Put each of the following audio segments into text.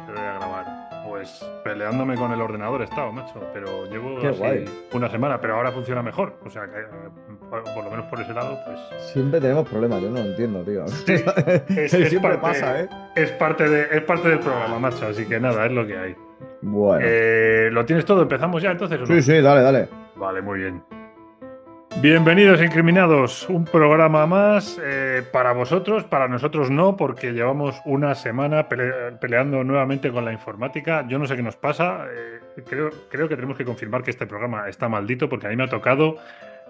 te doy a grabar. Pues peleándome con el ordenador he estado, macho, pero llevo Qué guay. así una semana, pero ahora funciona mejor. O sea que, por lo menos por ese lado, pues Siempre tenemos problemas, yo no lo entiendo, tío. sí, es Siempre pasa, ¿eh? es parte del programa, macho, así que nada, es lo que hay. Bueno. ¿Lo tienes todo? ¿Empezamos ya entonces o Sí, no? sí, dale, dale. Vale, muy bien. Bienvenidos, Incriminados. Un programa más para vosotros, para nosotros no, porque llevamos una semana peleando nuevamente con la informática. Yo no sé qué nos pasa. Creo que tenemos que confirmar que este programa está maldito, porque a mí me ha tocado,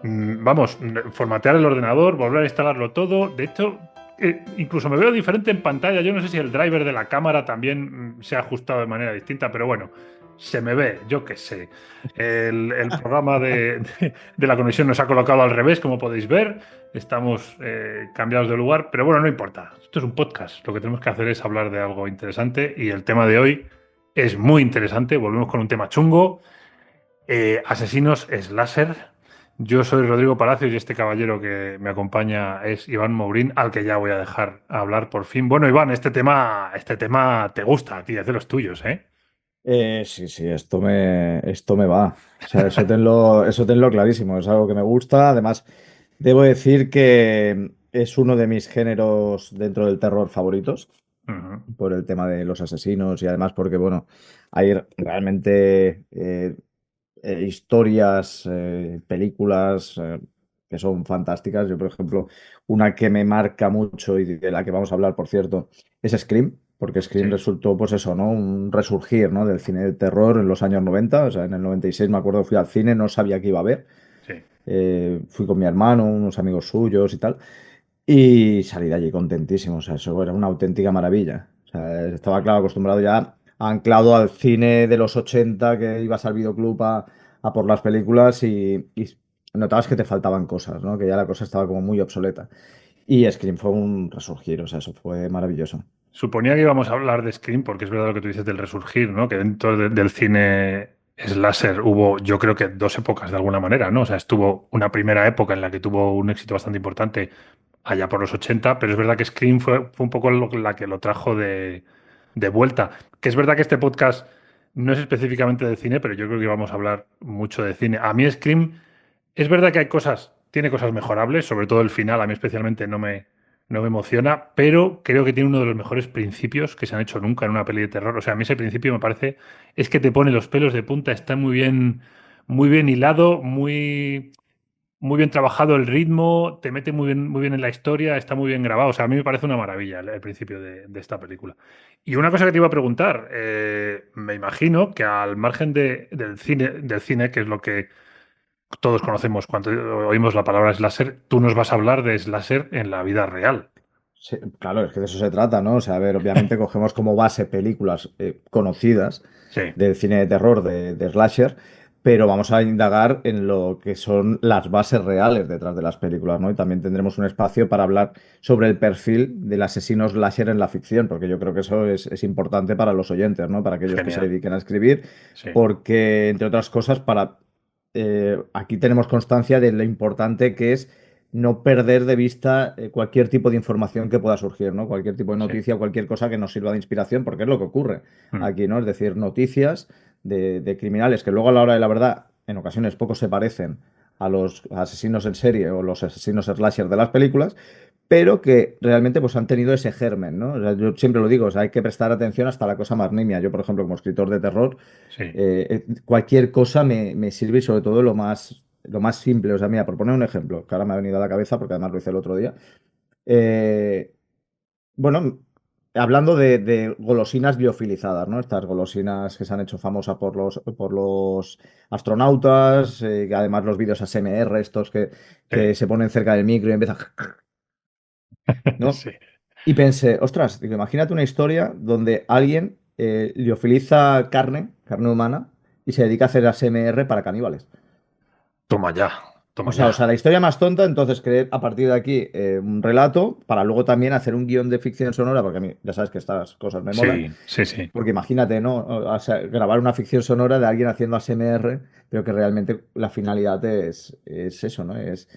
vamos, formatear el ordenador, volver a instalarlo todo. De hecho, incluso me veo diferente en pantalla. Yo no sé si el driver de la cámara también se ha ajustado de manera distinta, pero bueno, se me ve, yo qué sé. El programa de la conexión nos ha colocado al revés, como podéis ver. Estamos cambiados de lugar, pero bueno, no importa. Esto es un podcast. Lo que tenemos que hacer es hablar de algo interesante y el tema de hoy es muy interesante. Volvemos con un tema chungo. Asesinos slasher. Yo soy Rodrigo Palacios y este caballero que me acompaña es Iván Mourín, al que ya voy a dejar hablar por fin. Bueno, Iván, este tema te gusta a ti, es de los tuyos, ¿eh? Sí, sí, esto me va. O sea, eso tenlo clarísimo. Es algo que me gusta. Además, debo decir que es uno de mis géneros dentro del terror favoritos, Ujú. por el tema de los asesinos y además porque, bueno, hay realmente historias, películas que son fantásticas. Yo, por ejemplo, una que me marca mucho y de la que vamos a hablar, por cierto, es Scream, porque Scream Sí, resultó, pues eso, ¿no? Un resurgir, ¿no? Del cine de terror en los años 90. O sea, en el 96 me acuerdo, fui al cine, no sabía qué iba a ver. sí. Fui con mi hermano, unos amigos suyos y tal, y salí de allí contentísimo. O sea, eso era una auténtica maravilla. O sea, estaba, claro, acostumbrado ya, anclado al cine de los 80, que ibas al videoclub a por las películas y notabas que te faltaban cosas, ¿no? Que ya la cosa estaba como muy obsoleta. Y Scream fue un resurgir, o sea, eso fue maravilloso. Suponía que íbamos a hablar de Scream, porque es verdad lo que tú dices del resurgir, ¿no? Que dentro del cine slasher hubo, yo creo que dos épocas de alguna manera, ¿no? O sea, estuvo una primera época en la que tuvo un éxito bastante importante allá por los 80, pero es verdad que Scream fue un poco la que lo trajo de vuelta. Que es verdad que este podcast no es específicamente de cine, pero yo creo que vamos a hablar mucho de cine. A mí Scream, es verdad que hay cosas, tiene cosas mejorables, sobre todo el final, a mí especialmente no me emociona, pero creo que tiene uno de los mejores principios que se han hecho nunca en una peli de terror. O sea, a mí ese principio me parece, es que te pone los pelos de punta, está muy bien hilado, muy bien trabajado el ritmo, te mete muy bien en la historia, está muy bien grabado. O sea, a mí me parece una maravilla el principio de esta película. Y una cosa que te iba a preguntar, me imagino que al margen del cine, que es lo que todos conocemos cuando oímos la palabra slasher, tú nos vas a hablar de slasher en la vida real. Sí, claro, es que de eso se trata, ¿no? O sea, a ver, obviamente cogemos como base películas conocidas Sí, del cine de terror, de slasher, pero vamos a indagar en lo que son las bases reales detrás de las películas, ¿no? Y también tendremos un espacio para hablar sobre el perfil del asesino slasher en la ficción, porque yo creo que eso es importante para los oyentes, ¿no? Para aquellos que se genial. dediquen a escribir, Sí, porque, entre otras cosas, aquí tenemos constancia de lo importante que es no perder de vista cualquier tipo de información que pueda surgir, ¿no? Cualquier tipo de sí. noticia, cualquier cosa que nos sirva de inspiración, porque es lo que ocurre Mm. aquí, ¿no? Es decir, noticias de criminales que luego a la hora de la verdad, en ocasiones poco se parecen a los asesinos en serie o los asesinos slasher de las películas, pero que realmente pues han tenido ese germen, ¿no? O sea, yo siempre lo digo, o sea, hay que prestar atención hasta la cosa más nimia. Yo, por ejemplo, como escritor de terror, Sí. cualquier cosa me sirve y sobre todo lo más simple. O sea, mira, por poner un ejemplo, que ahora me ha venido a la cabeza porque además lo hice el otro día. Eh, bueno, hablando de golosinas biofilizadas, ¿no? Estas golosinas que se han hecho famosas por los astronautas, que además los vídeos ASMR, estos que Sí. se ponen cerca del micro y empiezan, ¿no? Sí. Y pensé, ostras, digo, imagínate una historia donde alguien liofiliza carne humana, y se dedica a hacer ASMR para caníbales. Toma ya, O toma sea, ya. o sea, la historia más tonta, entonces creer a partir de aquí un relato para luego también hacer un guión de ficción sonora, porque a mí ya sabes que estas cosas me molan. Sí, sí, sí. Porque imagínate, ¿no? O sea, grabar una ficción sonora de alguien haciendo ASMR, pero que realmente la finalidad es eso, ¿no? Es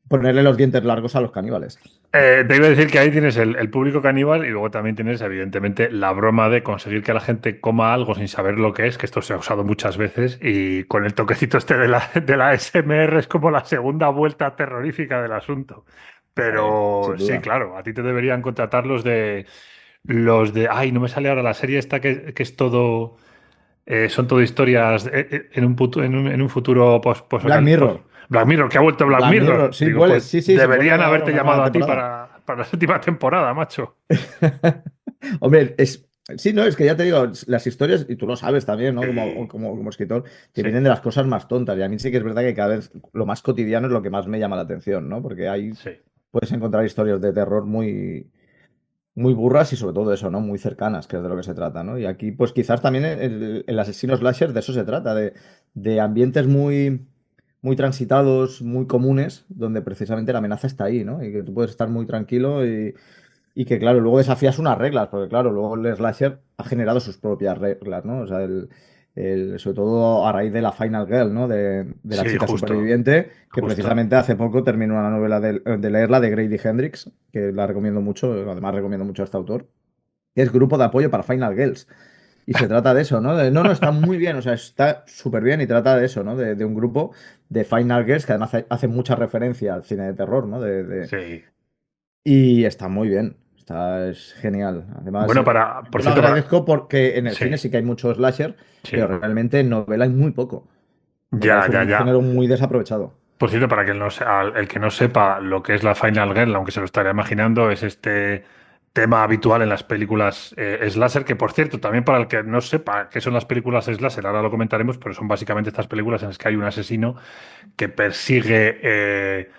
ponerle los dientes largos a los caníbales. Te iba a decir que ahí tienes el público caníbal y luego también tienes, evidentemente, la broma de conseguir que la gente coma algo sin saber lo que es, que esto se ha usado muchas veces y con el toquecito este de la ASMR es como la segunda vuelta terrorífica del asunto. Joder, Pero sin sí, duda. claro, a ti te deberían contratar los de, ay, no me sale ahora la serie esta que es todo, son todo historias en un futuro Black Mirror. Black Mirror, que ha vuelto Black Black Mirror. Mirror, sí, Digo, vuelve, pues sí, sí, se vuelve deberían ahora haberte una nueva llamado a ti temporada. para la séptima temporada, macho. Hombre, sí, no, es que ya te digo, las historias, y tú lo sabes también, ¿no? Como, Sí, como escritor, te sí, vienen de las cosas más tontas. Y a mí sí que es verdad que cada vez lo más cotidiano es lo que más me llama la atención, ¿no? Porque ahí sí. puedes encontrar historias de terror muy, muy burras y sobre todo eso, ¿no? Muy cercanas, que es de lo que se trata, ¿no? Y aquí, pues quizás también el asesino slasher de eso se trata, de ambientes muy, muy transitados, muy comunes, donde precisamente la amenaza está ahí, ¿no? Y que tú puedes estar muy tranquilo y que, claro, luego desafías unas reglas, porque, claro, luego el slasher ha generado sus propias reglas, ¿no? O sea, sobre todo a raíz de la Final Girl, ¿no? De la Sí, chica justo, superviviente, que justo. precisamente hace poco terminó una novela de leerla de Grady Hendrix, que la recomiendo mucho, además recomiendo mucho a este autor, que es Grupo de Apoyo para Final Girls. Y se trata de eso, ¿no? No, no, está muy bien, o sea, está súper bien y trata de eso, ¿no? De un grupo de Final Girls que además hace mucha referencia al cine de terror, ¿no? Sí. Y está muy bien, es genial. Además, Bueno, por yo lo cierto, agradezco porque en el sí, cine sí que hay mucho slasher, pero sí. realmente en novela hay muy poco. Me Ya, parece ya, un ya. género muy desaprovechado. Por cierto, para que el que no sepa lo que es la Final Girl, aunque se lo estaría imaginando, es este tema habitual en las películas slasher, que por cierto, también para el que no sepa qué son las películas slasher, ahora lo comentaremos, pero son básicamente estas películas en las que hay un asesino que persigue.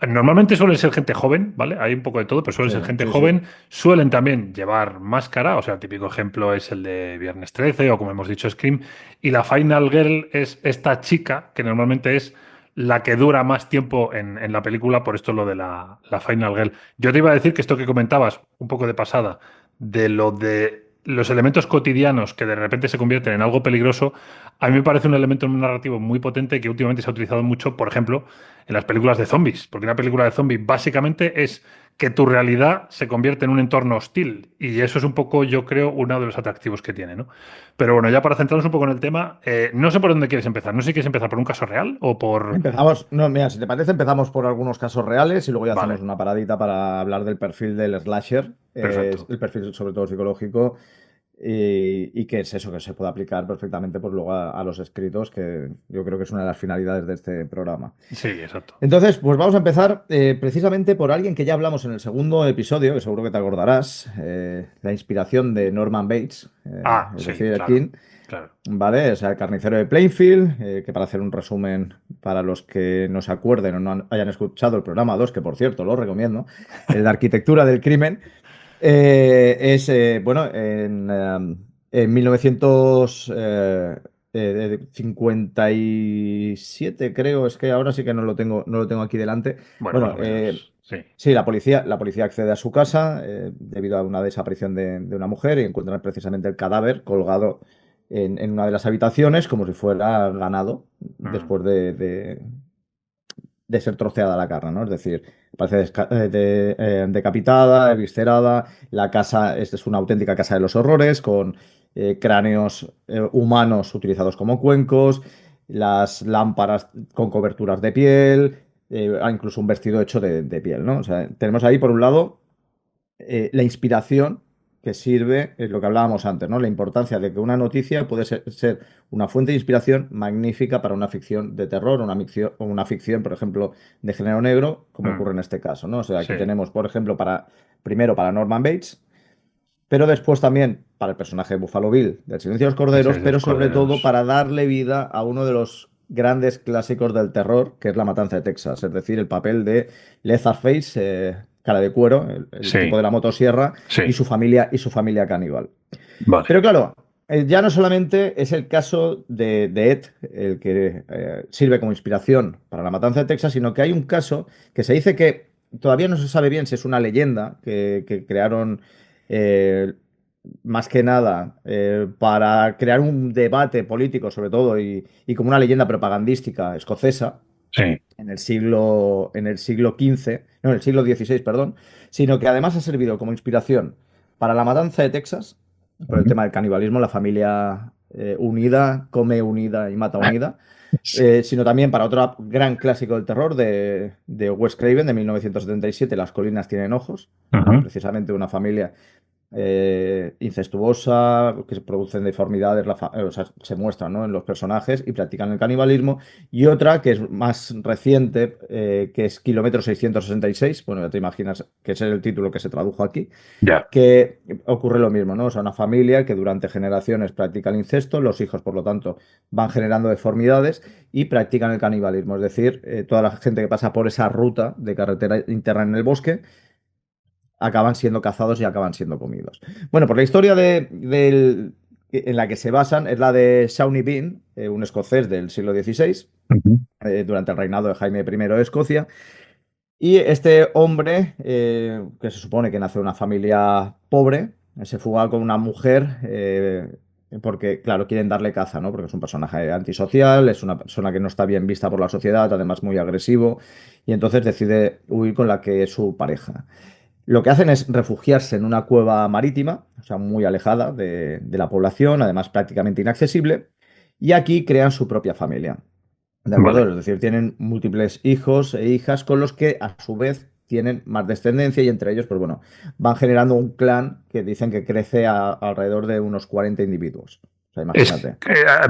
Normalmente suele ser gente joven, ¿vale? Hay un poco de todo, pero suele Sí, ser gente sí, sí. joven. Suelen también llevar máscara, o sea, el típico ejemplo es el de Viernes 13 o como hemos dicho Scream. Y la Final Girl es esta chica que normalmente es la que dura más tiempo en la película, por esto lo de la Final Girl. Yo te iba a decir que esto que comentabas, un poco de pasada, de lo de los elementos cotidianos que de repente se convierten en algo peligroso, a mí me parece un elemento narrativo muy potente que últimamente se ha utilizado mucho, por ejemplo, en las películas de zombies, porque una película de zombies básicamente es que tu realidad se convierte en un entorno hostil y eso es un poco, yo creo, uno de los atractivos que tiene, ¿no? Pero bueno, ya para centrarnos un poco en el tema, no sé por dónde quieres empezar, no sé si quieres empezar por un caso real o por... Empezamos, no, mira, si te parece, empezamos por algunos casos reales y luego ya hacemos Vale, una paradita para hablar del perfil del slasher, perfecto. el perfil sobre todo psicológico. Y qué es eso que se puede aplicar perfectamente pues luego a los escritos, que yo creo que es una de las finalidades de este programa. Sí, exacto. Entonces, pues vamos a empezar precisamente por alguien que ya hablamos en el segundo episodio, que seguro que te acordarás, la inspiración de Norman Bates, Ah, es sí, decir, el claro, King, claro. ¿vale? O sea, el carnicero de Plainfield, que para hacer un resumen para los que no se acuerden o no hayan escuchado el programa 2 que por cierto lo recomiendo, el de arquitectura del crimen. Bueno, en 1957 creo, es que ahora sí que no lo tengo aquí delante. Bueno, más Bueno, o menos, sí. sí, la policía accede a su casa debido a una desaparición de una mujer y encuentran precisamente el cadáver colgado en una de las habitaciones como si fuera ganado Mm, después de ser troceada la carne, ¿no? Es decir, parece decapitada, eviscerada. La casa es una auténtica casa de los horrores, con cráneos humanos utilizados como cuencos, las lámparas con coberturas de piel, incluso un vestido hecho de piel, ¿no? O sea, tenemos ahí, por un lado, la inspiración que sirve, es lo que hablábamos antes, ¿no? La importancia de que una noticia puede ser una fuente de inspiración magnífica para una ficción de terror, o una ficción, por ejemplo, de género negro, como mm, ocurre en este caso, ¿no? O sea, sí, aquí tenemos, por ejemplo, primero para Norman Bates, pero después también para el personaje de Buffalo Bill del Silencio de los ese Corderos, es de pero los sobre todo corderos. para darle vida a uno de los grandes clásicos del terror, que es La Matanza de Texas, es decir, el papel de Leatherface, cara de cuero, el tipo de Sí, la motosierra sí, y su familia caníbal. vale. Pero claro, ya no solamente es el caso de Ed el que sirve como inspiración para La Matanza de Texas, sino que hay un caso que se dice que todavía no se sabe bien si es una leyenda que crearon eh, más que nada para crear un debate político sobre todo y como una leyenda propagandística escocesa, Sí. en el siglo XV, no, en el siglo XVI, perdón, sino que además ha servido como inspiración para la matanza de Texas, por el Ujú. tema del canibalismo, la familia unida, come unida y mata unida, sino también para otro gran clásico del terror de Wes Craven de 1977, Las colinas tienen ojos, Ujú. precisamente una familia incestuosa, que se producen deformidades, o sea, se muestran, ¿no?, en los personajes y practican el canibalismo. Y otra que es más reciente, que es Kilómetro 666, bueno, ya te imaginas que ese es el título que se tradujo aquí, Ya. que ocurre lo mismo, ¿no? O sea, una familia que durante generaciones practica el incesto, los hijos, por lo tanto, van generando deformidades y practican el canibalismo. Es decir, toda la gente que pasa por esa ruta de carretera interna en el bosque acaban siendo cazados y acaban siendo comidos. Bueno, pues la historia en la que se basan es la de Shawnee Bean, un escocés del siglo XVI, Ujú. durante el reinado de Jaime I de Escocia. Y este hombre, que se supone que nace de una familia pobre, se fuga con una mujer porque, claro, quieren darle caza, ¿no? Porque es un personaje antisocial, es una persona que no está bien vista por la sociedad, además muy agresivo, y entonces decide huir con la que es su pareja. Lo que hacen es refugiarse en una cueva marítima, o sea, muy alejada de la población, además prácticamente inaccesible, y aquí crean su propia familia. ¿De acuerdo? Vale. Es decir, tienen múltiples hijos e hijas con los que a su vez tienen más descendencia y entre ellos, pues bueno, van generando un clan que dicen que crece alrededor de unos 40 individuos. O sea, Es, imagínate.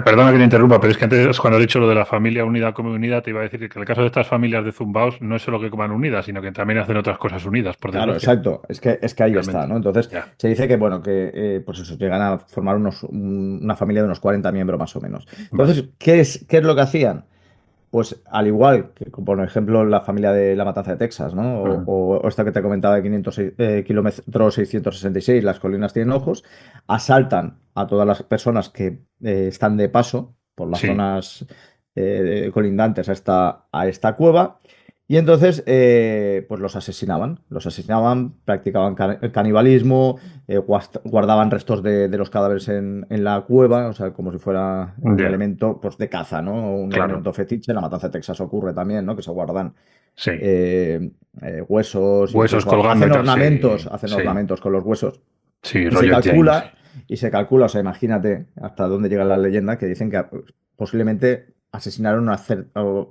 perdona que te interrumpa, pero es que antes, cuando has dicho lo de la familia unida come unida, te iba a decir que en el caso de estas familias de zumbaos no es solo que coman unidas, sino que también hacen otras cosas unidas, por Claro, desgracia, exacto. Es que ahí está, realmente. ¿no? Entonces, Ya. se dice que, bueno, que pues eso, llegan a formar una familia de unos 40 miembros más o menos. Vale. Entonces, ¿qué es lo que hacían? Pues al igual que, por ejemplo, la familia de La Matanza de Texas, ¿no? O, Ujú. o esta que te comentaba de 506, kilómetro 666, Las colinas tienen ojos, asaltan a todas las personas que están de paso por las Sí. zonas colindantes a esta cueva. Y entonces, pues los asesinaban, practicaban canibalismo, guardaban restos de los cadáveres en la cueva, o sea, como si fuera un Ya. elemento, pues, de caza, ¿no? Un Claro. elemento fetiche. En la matanza de Texas ocurre también, ¿no? Que se guardan Sí. eh, huesos, Huesos incluso colgando y tal. Sí. hacen Sí. ornamentos con los huesos. Sí, Y se rollo James. Sí. calcula, o sea, imagínate hasta dónde llega la leyenda, que dicen que posiblemente asesinaron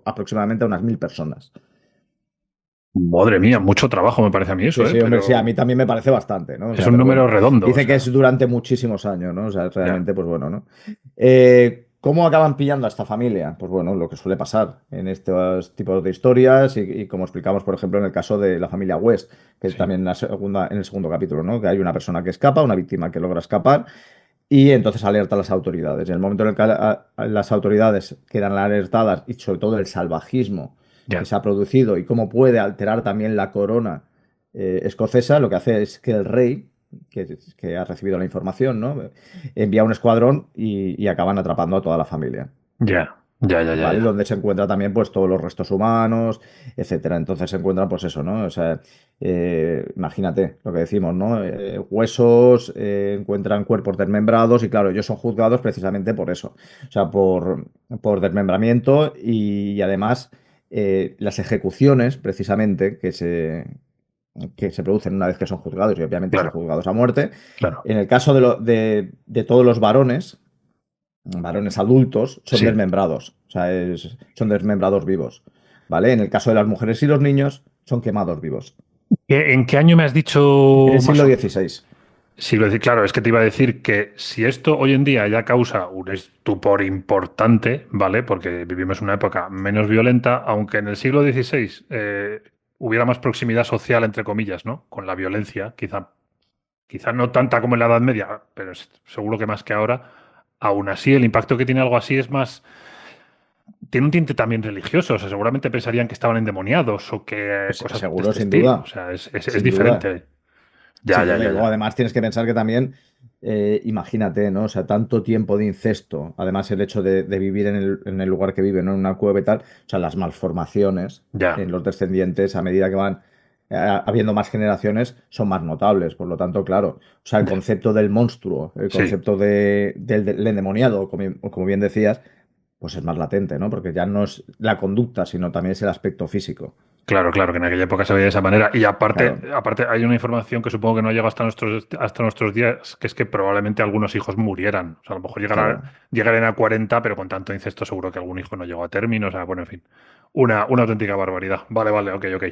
aproximadamente a unas 1000 personas. Madre mía, mucho trabajo me parece a mí Sí, eso, ¿eh? sí, hombre, sí, a Pero mí también me parece bastante, ¿no? O es sea, un pero número bueno, redondo, o dice que es sea. durante muchísimos años, ¿no? O sea, Ya. realmente, pues bueno, ¿no? ¿Cómo acaban pillando a esta familia? Pues bueno, lo que suele pasar en estos tipos de historias y como explicamos, por ejemplo, en el caso de la familia West, que Sí. también en el segundo capítulo, ¿no? Que hay una persona que escapa, una víctima que logra escapar y entonces alerta a las autoridades. En el momento en el que las autoridades quedan alertadas y sobre todo el salvajismo que Ya. se ha producido y cómo puede alterar también la corona escocesa, lo que hace es que el rey, que ha recibido la información, ¿no? Envía un escuadrón y acaban atrapando a toda la familia. Ya. Ya, ya, ya, ¿Vale? ya. Donde se encuentra también pues todos los restos humanos, etcétera. Entonces se encuentra pues eso, ¿no? O sea, imagínate lo que decimos, ¿no? Huesos, encuentran cuerpos desmembrados y claro, ellos son juzgados precisamente por eso. O sea, por desmembramiento y además las ejecuciones precisamente que se producen una vez que son juzgados y obviamente son Claro, juzgados a muerte. claro. En el caso de todos los varones adultos, son Sí. desmembrados, o sea, son desmembrados vivos, ¿vale? En el caso de las mujeres y los niños, son quemados vivos. ¿En qué año me has En dicho el más siglo o menos? XVI. Siglo decir, claro, es que te iba a decir que si esto hoy en día ya causa un estupor importante, ¿vale? Porque vivimos una época menos violenta, aunque en el siglo XVI hubiera más proximidad social, entre comillas, ¿no? Con la violencia, quizá no tanta como en la Edad Media, pero seguro que más que ahora. Aún así, el impacto que tiene algo así es más. Tiene un tinte también religioso, o sea, seguramente pensarían que estaban endemoniados o que Pues cosas de seguro, este sin estilo. O duda, sea, es sin duda. diferente. Ya, Sin ya, duda, y ya, luego ya. además tienes que pensar que también, imagínate, ¿no? O sea, tanto tiempo de incesto, además el hecho de vivir en el lugar que viven, ¿no? En una cueva y tal, o sea, las malformaciones Ya, en los descendientes a medida que van habiendo más generaciones son más notables, por lo tanto, claro, o sea, el concepto del monstruo, el sí. concepto del endemoniado, como bien decías, pues es más latente, ¿no? Porque ya no es la conducta, sino también es el aspecto físico. Claro, claro, que en aquella época se veía de esa manera. Y aparte, Claro, aparte hay una información que supongo que no llega hasta nuestros días, que es que probablemente algunos hijos murieran. O sea, a lo mejor claro. llegaran a 40, pero con tanto incesto seguro que algún hijo no llegó a término. O sea, bueno, en fin. Una auténtica barbaridad. Vale, vale, ok, ok.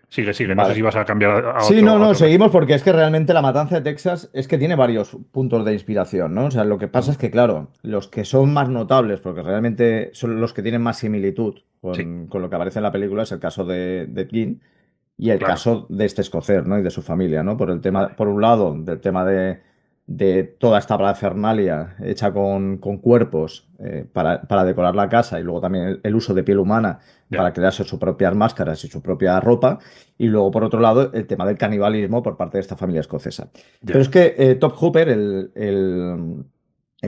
Sigue, sigue. No sé si Vale. vas a cambiar Sí, no, a no, otro caso. seguimos porque es que realmente la matanza de Texas es que tiene varios puntos de inspiración, ¿no? O sea, lo que pasa Mm, es que, claro, los que son más notables, porque realmente son los que tienen más similitud sí, con lo que aparece en la película, es el caso de King y el claro. caso de este escocés, ¿no? Y de su familia, ¿no? Por el tema, Vale. por un lado, del tema de toda esta parafernalia hecha con cuerpos para decorar la casa y luego también el uso de piel humana Ya, para crearse sus propias máscaras y su propia ropa. Y luego, por otro lado, el tema del canibalismo por parte de esta familia escocesa. Pero ya. es que Top Hooper, el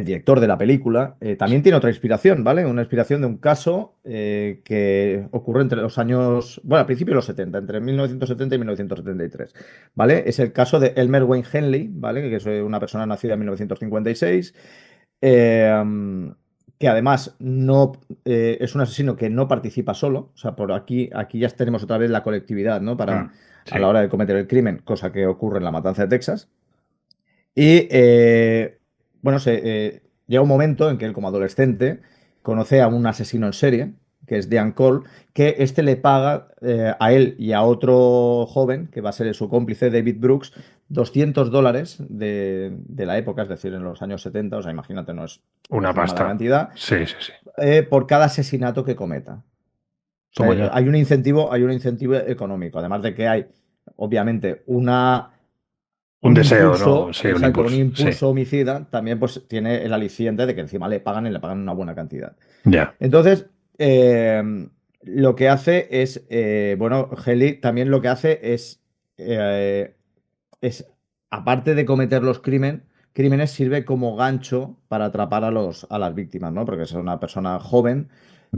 director de la película, Sí. también tiene otra inspiración, ¿vale? Una inspiración de un caso que ocurre entre los años, bueno, al principio de los 70, entre 1970 y 1973, ¿vale? Es el caso de Elmer Wayne Henley, ¿vale? Que es una persona nacida en 1956, eh, que además no es un asesino que no participa solo, o sea, por aquí ya tenemos otra vez la colectividad, ¿no? Para Mm, a la sí. hora de cometer el crimen, cosa que ocurre en la matanza de Texas. Y bueno, llega un momento en que él, como adolescente, conoce a un asesino en serie, que es Dean Cole, que este le paga a él y a otro joven, que va a ser su cómplice, David Brooks, $200 de la época, es decir, en los años 70, o sea, imagínate, no Una es una mala pasta. cantidad, Sí, sí, sí. por cada asesinato que cometa. O sea, Toma ya. hay un incentivo económico, además de que hay, obviamente, Un un deseo, ¿no? impulso, Sí, un exacto, un impulso. Sí. impulso homicida, también pues tiene el aliciente de que encima le pagan y le pagan una buena cantidad. Ya. Entonces, lo que hace es, bueno, Heli también lo que hace eh, es aparte de cometer los crímenes, sirve como gancho para atrapar a las víctimas, ¿no? Porque es una persona joven,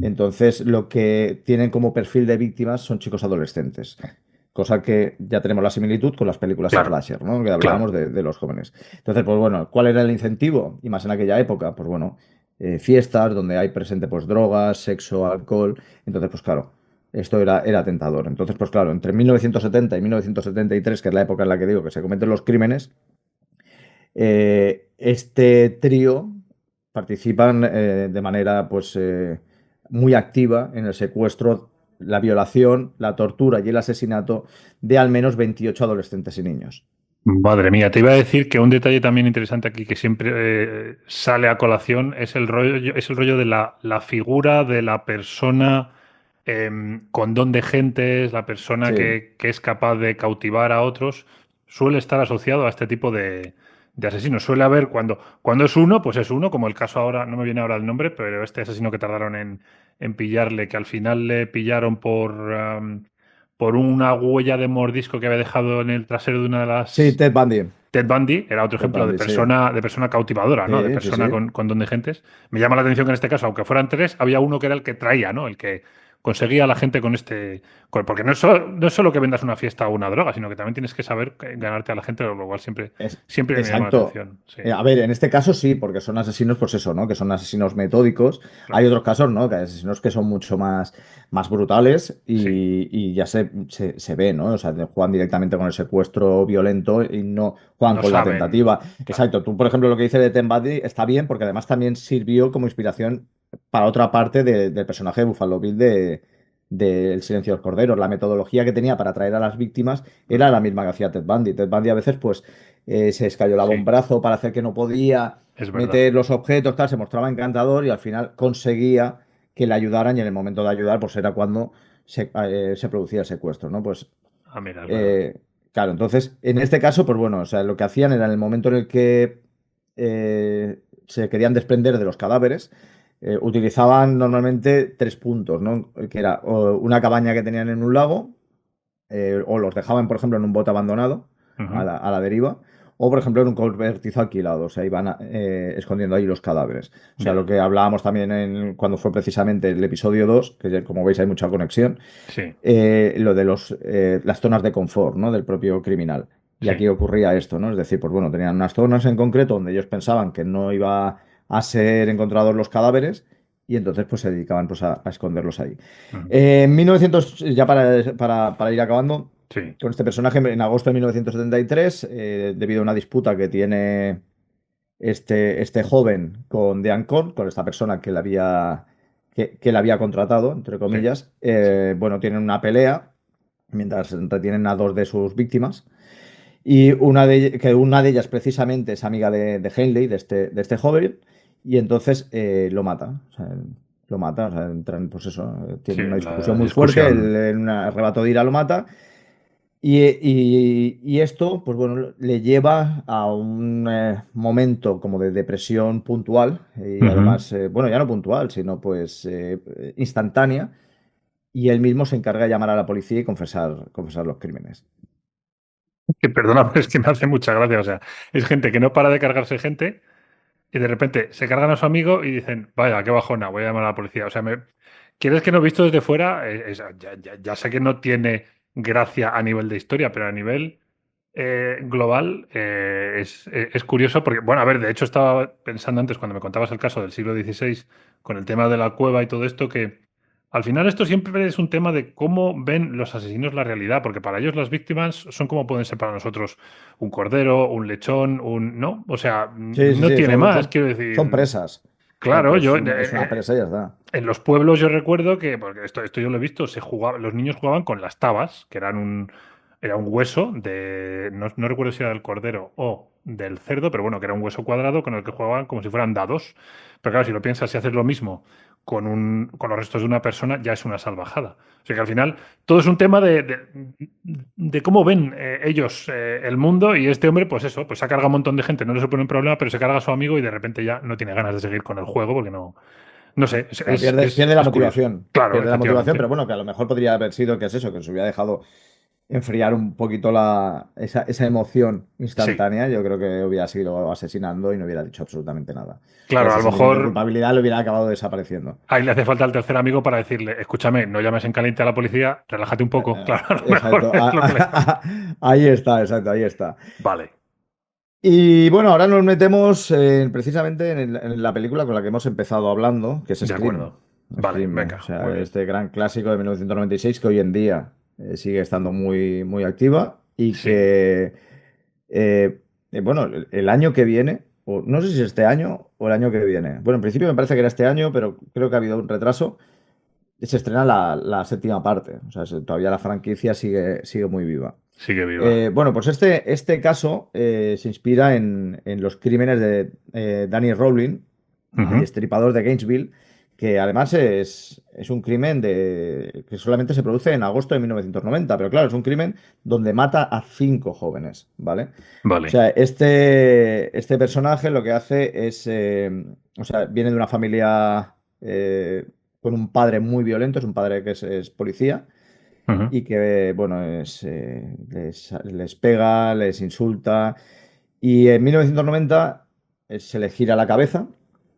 entonces lo que tienen como perfil de víctimas son chicos adolescentes. Cosa que ya tenemos la similitud con las películas Claro, slasher, ¿no? Que claro. hablábamos de los jóvenes. Entonces, pues bueno, ¿cuál era el incentivo? Y más en aquella época, pues bueno, fiestas donde hay presente pues drogas, sexo, alcohol. Entonces, pues claro, esto era tentador. Entonces, pues claro, entre 1970 y 1973, que es la época en la que digo que se cometen los crímenes, este trío participan de manera pues muy activa en el secuestro, la violación, la tortura y el asesinato de al menos 28 adolescentes y niños. Madre mía, te iba a decir que un detalle también interesante aquí que siempre sale a colación es el rollo de la figura de la persona con don de gentes, la persona Sí, que es capaz de cautivar a otros, suele estar asociado a este tipo de asesinos. Suele haber cuando es uno, pues es uno, como el caso ahora, no me viene ahora el nombre, pero este asesino que tardaron en pillarle, que al final le pillaron por una huella de mordisco que había dejado en el trasero de una de sí, las... Ted Bundy. Ted Bundy era otro Ted ejemplo Bundy, sí. de persona cautivadora, ¿no? De Sí, sí, persona sí. con don de gentes. Me llama la atención que en este caso, aunque fueran tres, había uno que era el que traía, ¿no? El que conseguía a la gente con este... Porque no es solo que vendas una fiesta o una droga, sino que también tienes que saber ganarte a la gente, lo cual siempre me llama la Exacto. atención. Sí, A ver, en este caso sí, porque son asesinos, pues eso, ¿no? Que son asesinos metódicos. Hay claro. otros casos, ¿no? Que hay asesinos que son mucho más brutales Sí. y ya se ve, ¿no? O sea, juegan directamente con el secuestro violento y no juegan No con la saben... tentativa. Claro. Exacto. Tú, por ejemplo, lo que dice de Ten Bundy está bien, porque además también sirvió como inspiración para otra parte del personaje de Buffalo Bill de El silencio de los corderos. La metodología que tenía para atraer a las víctimas Mm, era la misma que hacía Ted Bundy. Ted Bundy a veces, pues se escayolaba un sí, brazo para hacer que no podía es verdad. meter los objetos, tal, se mostraba encantador y al final conseguía que le ayudaran y en el momento de ayudar, pues era cuando se producía el secuestro, ¿no? Pues Ah, mira, es verdad. eh, claro, entonces, en este caso, pues bueno, o sea, lo que hacían era en el momento en el que se querían desprender de los cadáveres, utilizaban normalmente tres puntos, ¿no? Que era o una cabaña que tenían en un lago, o los dejaban, por ejemplo, en un bote abandonado Ujú, a la deriva, o por ejemplo en un cobertizo alquilado, o sea, iban escondiendo ahí los cadáveres. O sea, ya. lo que hablábamos también cuando fue precisamente el episodio 2 que como veis hay mucha conexión, Sí, lo de las zonas de confort, ¿no? Del propio criminal. Y sí. aquí ocurría esto, ¿no? Es decir, pues bueno, tenían unas zonas en concreto donde ellos pensaban que no iba a ser encontrados los cadáveres y entonces pues se dedicaban pues a esconderlos ahí. Ujú. En 1900, ya para ir acabando, Sí, con este personaje, en agosto de 1973, debido a una disputa que tiene este joven con Dean Corn, con esta persona que le había contratado, entre sí, comillas, sí. bueno, tienen una pelea mientras retienen a dos de sus víctimas. Y una de ellas precisamente es amiga de Henley, de este joven, y entonces lo mata. O sea, lo mata, o sea, entran, pues eso, Sí, tienen una discusión la muy fuerte, él discusión. en un arrebato de ira lo mata, y esto, pues bueno, le lleva a un momento como de depresión puntual, y Ujú. además, bueno, ya no puntual, sino pues instantánea, y él mismo se encarga de llamar a la policía y confesar los crímenes. Que perdona, pero es que me hace mucha gracia. O sea, es gente que no para de cargarse gente y de repente se cargan a su amigo y dicen, vaya, qué bajona, voy a llamar a la policía. O sea, ¿quieres que no visto desde fuera? Ya sé que no tiene gracia a nivel de historia, pero a nivel global es curioso porque, bueno, a ver, de hecho estaba pensando antes cuando me contabas el caso del siglo XVI con el tema de la cueva y todo esto, que al final esto siempre es un tema de cómo ven los asesinos la realidad, porque para ellos las víctimas son como pueden ser para nosotros un cordero, un lechón, ¿no? O sea, Sí, sí, no sí, tiene son, más, son, quiero son decir, presas. claro, Es una presa y ya está. en los pueblos yo recuerdo que, porque esto yo lo he visto, los niños jugaban con las tabas, que era un hueso no recuerdo si era del cordero o del cerdo, pero bueno, que era un hueso cuadrado con el que jugaban como si fueran dados. Pero claro, si lo piensas, si haces lo mismo con los restos de una persona, ya es una salvajada. O sea que al final todo es un tema de cómo ven ellos el mundo y este hombre, pues eso, pues se ha cargado un montón de gente, no le supone un problema, pero se carga a su amigo y de repente ya no tiene ganas de seguir con el juego porque no sé, Claro, pierde la es curioso. motivación. Claro, Pierde la motivación, efectivamente. pero bueno, que a lo mejor podría haber sido que es eso, que se hubiera dejado enfriar un poquito esa emoción Sí, instantánea. Yo creo que hubiera seguido asesinando y no hubiera dicho absolutamente nada. Y claro, a ese lo sentimiento de mejor culpabilidad le hubiera acabado desapareciendo. ahí le hace falta al tercer amigo para decirle, escúchame, no llames en caliente a la policía, relájate un poco. Claro, a lo mejor Exacto. es lo que le... Ahí está, exacto, ahí está. Vale, Y bueno, ahora nos metemos precisamente en la película con la que hemos empezado hablando, que es de Scream. acuerdo. Vale, Scream, o venga, muy sea, bien. este gran clásico de 1996 que hoy en día sigue estando muy, muy activa y Sí. que, eh, bueno, el año que viene, o no sé si es este año o el año que viene. Bueno, en principio me parece que era este año, pero creo que ha habido un retraso. Se estrena la séptima parte, o sea, todavía la franquicia sigue muy viva. Sigue viva. Bueno, pues este caso se inspira en los crímenes de Danny Rowling, el Ujú. destripador de Gainesville, que además es un crimen que solamente se produce en agosto de 1990, pero claro, es un crimen donde mata a 5 jóvenes, ¿vale? O Vale. sea, este personaje lo que hace es, o sea, viene de una familia con un padre muy violento, es un padre que es policía Ujú, y que, bueno, les pega, les insulta. Y en 1990 se le gira la cabeza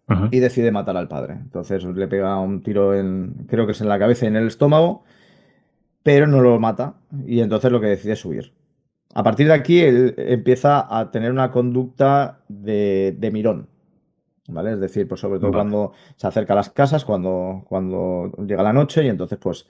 ujú. y decide matar al padre. Entonces le pega un tiro creo que es en la cabeza y en el estómago, pero no lo mata. Y entonces lo que decide es huir. A partir de aquí él empieza a tener una conducta de mirón. ¿Vale? Es decir, pues sobre todo Vale. cuando se acerca a las casas, cuando llega la noche y entonces pues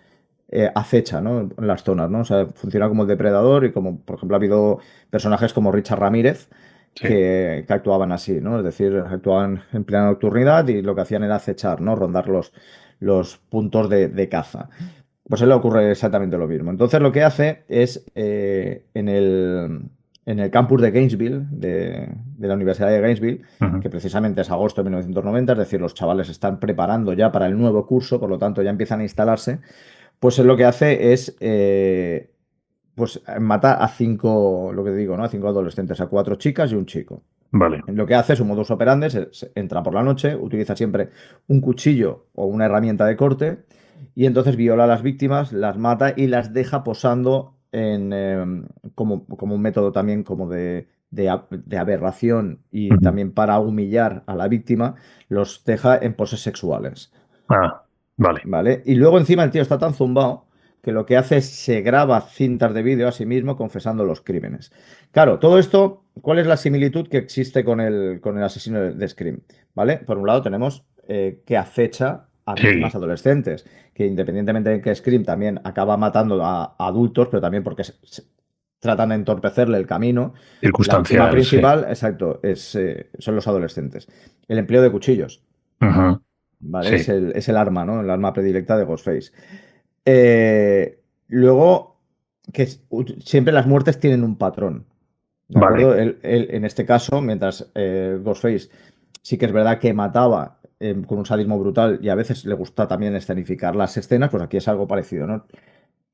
acecha, ¿no? En las zonas, ¿no? O sea, funciona como el depredador y como, por ejemplo, ha habido personajes como Richard Ramírez Sí. que actuaban así, ¿no? Es decir, actuaban en plena nocturnidad y lo que hacían era acechar, ¿no? Rondar los puntos de caza. Pues a él le ocurre exactamente lo mismo. Entonces lo que hace es en el campus de Gainesville, de la Universidad de Gainesville, Ujú. que precisamente es agosto de 1990, es decir, los chavales se están preparando ya para el nuevo curso, por lo tanto ya empiezan a instalarse, pues él lo que hace es pues mata a 5, lo que digo, ¿no? A 5 adolescentes, a 4 chicas y un chico. Vale. Lo que hace es un modus operandi, entra por la noche, utiliza siempre un cuchillo o una herramienta de corte y entonces viola a las víctimas, las mata y las deja posando como un método también como de aberración y Ujú. también para humillar a la víctima, los deja en poses sexuales. Ah, vale. ¿Vale? Y luego encima el tío está tan zumbado que lo que hace es se graba cintas de vídeo a sí mismo confesando los crímenes. Claro, todo esto, ¿cuál es la similitud que existe con el asesino de Scream? ¿Vale? Por un lado tenemos que acecha a víctimas Sí, adolescentes, que independientemente de que Scream también acaba matando a adultos, pero también porque tratan de entorpecerle el camino, la víctima circunstancial, sí. principal, exacto, son los adolescentes. El empleo de cuchillos, Ujú, ¿vale? sí, Es el arma, ¿no? El arma predilecta de Ghostface. Luego, siempre las muertes tienen un patrón. ¿De vale, acuerdo? En este caso, mientras Ghostface sí que es verdad que mataba con un sadismo brutal y a veces le gusta también escenificar las escenas, pues aquí es algo parecido, ¿no?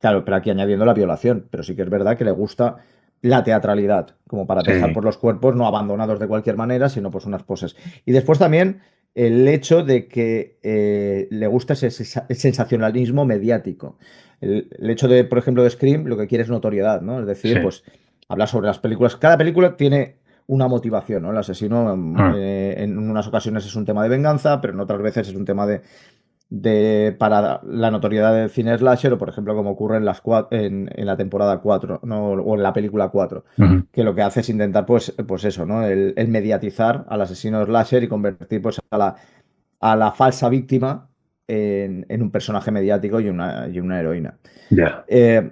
Claro, pero aquí añadiendo la violación, pero sí que es verdad que le gusta la teatralidad, como para dejar sí. por los cuerpos no abandonados de cualquier manera, sino pues unas poses. Y después también el hecho de que le gusta ese sensacionalismo mediático. El hecho de, por ejemplo, de Scream, lo que quiere es notoriedad, ¿no? Es decir, Sí. pues hablar sobre las películas. Cada película tiene una motivación, ¿no? El asesino Mm, en unas ocasiones es un tema de venganza, pero en otras veces es un tema para la notoriedad del cine slasher, o por ejemplo, como ocurre en la temporada 4, ¿no? O en la película 4, ujú, que lo que hace es intentar, pues eso, ¿no? El mediatizar al asesino slasher y convertir pues, a la falsa víctima en un personaje mediático y una heroína. ya. Eh,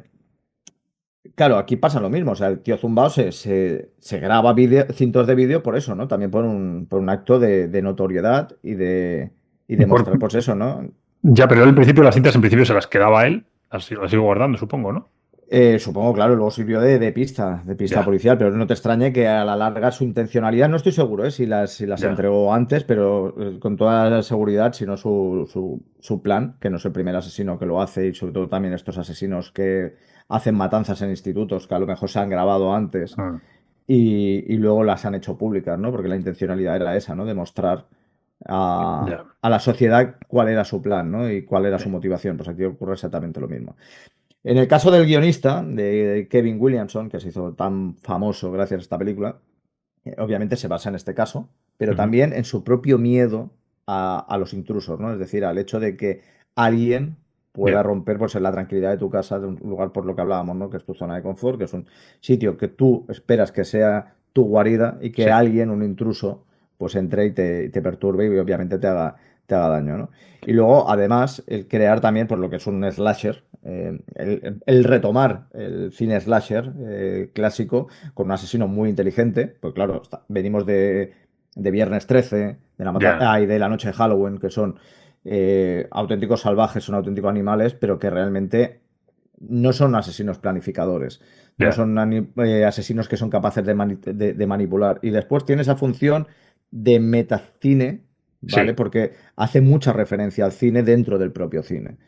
claro, aquí pasa lo mismo, o sea, el tío Zumbao se graba cintos de vídeo por eso, ¿no? También por un acto de notoriedad y de Y por- mostrar, pues eso, ¿no? ya, pero él al principio las cintas en principio se las quedaba él, así las sigo guardando, supongo, ¿no? Supongo, claro, luego sirvió de pista Ya, policial, pero no te extrañe que a la larga su intencionalidad, no estoy seguro, si las ya. entregó antes, pero con toda la seguridad, si no su plan, que no es el primer asesino que lo hace, y sobre todo también estos asesinos que hacen matanzas en institutos, que a lo mejor se han grabado antes Mm, y luego las han hecho públicas, ¿no? Porque la intencionalidad era esa, ¿no? Demostrar a, ya. a la sociedad cuál era su plan, ¿no? Y cuál era Sí. su motivación. Pues aquí ocurre exactamente lo mismo. En el caso del guionista, de Kevin Williamson, que se hizo tan famoso gracias a esta película, obviamente se basa en este caso, pero Ujú, también en su propio miedo a los intrusos, ¿no? Es decir, al hecho de que alguien pueda ya, romper pues, en la tranquilidad de tu casa, de un lugar por lo que hablábamos, ¿no? Que es tu zona de confort, que es un sitio que tú esperas que sea tu guarida y que sí. alguien, un intruso, pues entre y te perturbe y obviamente te haga daño, ¿no? Y luego, además, el crear también, por lo que es un slasher, el retomar el cine slasher clásico con un asesino muy inteligente, pues claro, venimos de Viernes 13, Ya, y de la noche de Halloween, que son auténticos salvajes, son auténticos animales, pero que realmente no son asesinos planificadores, no ya. son asesinos que son capaces de manipular. Y después tiene esa función de metacine, ¿vale? Sí. Porque hace mucha referencia al cine dentro del propio cine.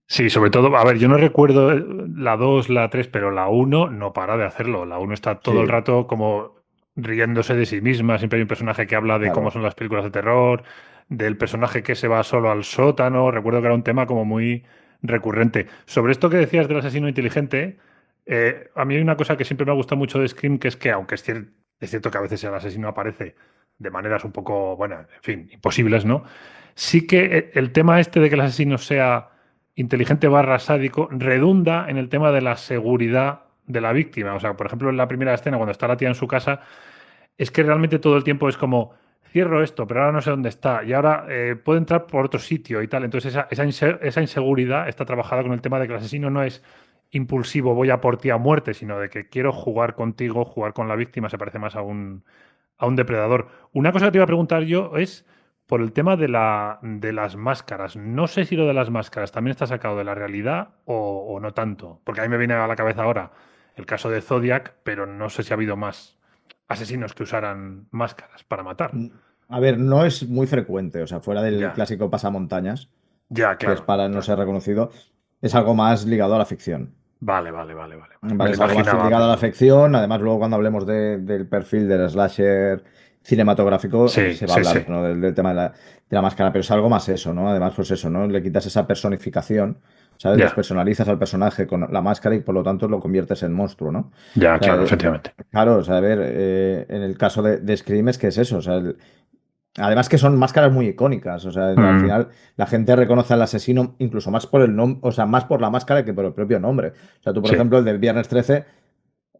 Sí, sobre todo, a ver, yo no recuerdo la 2, la 3, pero la uno no para de hacerlo. La uno está todo el Sí, rato como riéndose de sí misma. Siempre hay un personaje que habla de cómo claro. son las películas de terror, del personaje que se va solo al sótano. Recuerdo que era un tema como muy recurrente. Sobre esto que decías del asesino inteligente, a mí hay una cosa que siempre me ha gustado mucho de Scream, que es que, aunque es cierto que a veces el asesino aparece de maneras un poco, bueno, en fin, imposibles, ¿no? Sí que el tema este de que el asesino sea inteligente barra sádico redunda en el tema de la seguridad de la víctima. O sea, por ejemplo, en la primera escena, cuando está la tía en su casa, es que realmente todo el tiempo es como, cierro esto, pero ahora no sé dónde está, y ahora puedo entrar por otro sitio y tal. Entonces, esa inseguridad está trabajada con el tema de que el asesino no es impulsivo, voy a por ti a muerte, sino de que quiero jugar contigo, jugar con la víctima, se parece más a un depredador. Una cosa que te iba a preguntar yo es por el tema de las máscaras. No sé si lo de las máscaras también está sacado de la realidad o no tanto, porque a mí me viene a la cabeza ahora el caso de Zodiac, pero no sé si ha habido más asesinos que usaran máscaras para matar. Mm, A ver, no es muy frecuente, o sea, fuera del Ya, clásico pasamontañas, ya, que es claro, para no claro. ser reconocido, es algo más ligado a la ficción. Vale, vale, vale, vale, vale. Me Vale, lo es algo más imaginaba, ligado a la pero ficción. Además, luego cuando hablemos del perfil del slasher cinematográfico, sí, se va a sí, sí. hablar, ¿no? del tema de la máscara, pero es algo más eso, ¿no? Además, pues eso, ¿no? Le quitas esa personificación, ¿sabes? Ya, Despersonalizas al personaje con la máscara y por lo tanto lo conviertes en monstruo, ¿no? O ya, sea, claro, efectivamente. claro, o sea, a ver, en el caso de Scream es que es eso, o sea, además que son máscaras muy icónicas, o sea, al Mm, final la gente reconoce al asesino incluso más por el nombre, o sea, más por la máscara que por el propio nombre. O sea, tú, por sí, ejemplo, el del Viernes 13,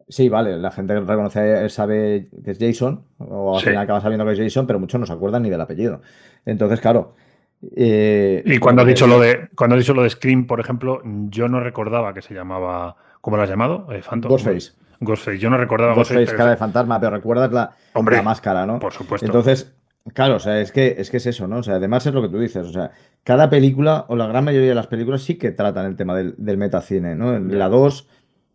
sí, vale, la gente reconoce, sabe que es Jason, o al sí, final acaba sabiendo que es Jason, pero muchos no se acuerdan ni del apellido. Entonces, claro. Y Pero cuando has porque dicho eso, cuando has dicho lo de Scream, por ejemplo, yo no recordaba que se llamaba, ¿cómo lo has llamado? Phantom, Ghostface. Ghostface. Yo no recordaba Ghostface, Ghostface, pero cara de fantasma, pero recuerdas la hombre, máscara, ¿no? por supuesto. Entonces, claro, o sea, es que es eso, ¿no? O sea, además es lo que tú dices, o sea, cada película o la gran mayoría de las películas sí que tratan el tema del metacine, ¿no? La Ya. 2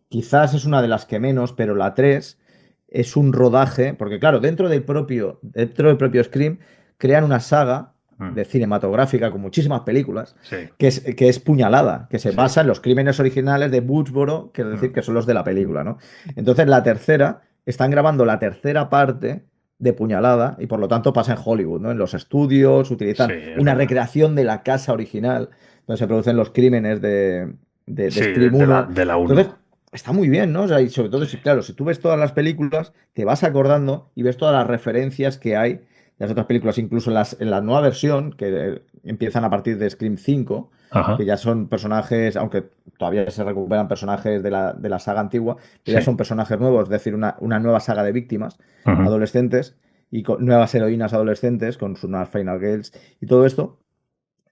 quizás es una de las que menos, pero la 3 es un rodaje, porque claro, dentro del propio Scream crean una saga Mm, de cinematográfica con muchísimas películas sí, que es Puñalada, que se sí. basa en los crímenes originales de Woodsboro, quiero decir Mm, que son los de la película, ¿no? Entonces la tercera, están grabando la tercera parte de Puñalada y por lo tanto pasa en Hollywood, ¿no? En los estudios, sí, utilizan es una verdad. recreación de la casa original donde se producen los crímenes de Sí, de, Scream de la, 1. de la Entonces, uno. está muy bien, ¿no? O sea, y sobre todo, Sí. si, claro, si tú ves todas las películas, te vas acordando y ves todas las referencias que hay de las otras películas, incluso en la nueva versión, que empiezan a partir de Scream 5, que Ajá. ya son personajes, aunque todavía se recuperan personajes de la saga antigua, pero ya Sí. son personajes nuevos, es decir, una nueva saga de víctimas Ujú. adolescentes y con nuevas heroínas adolescentes con sus nuevas Final Girls y todo esto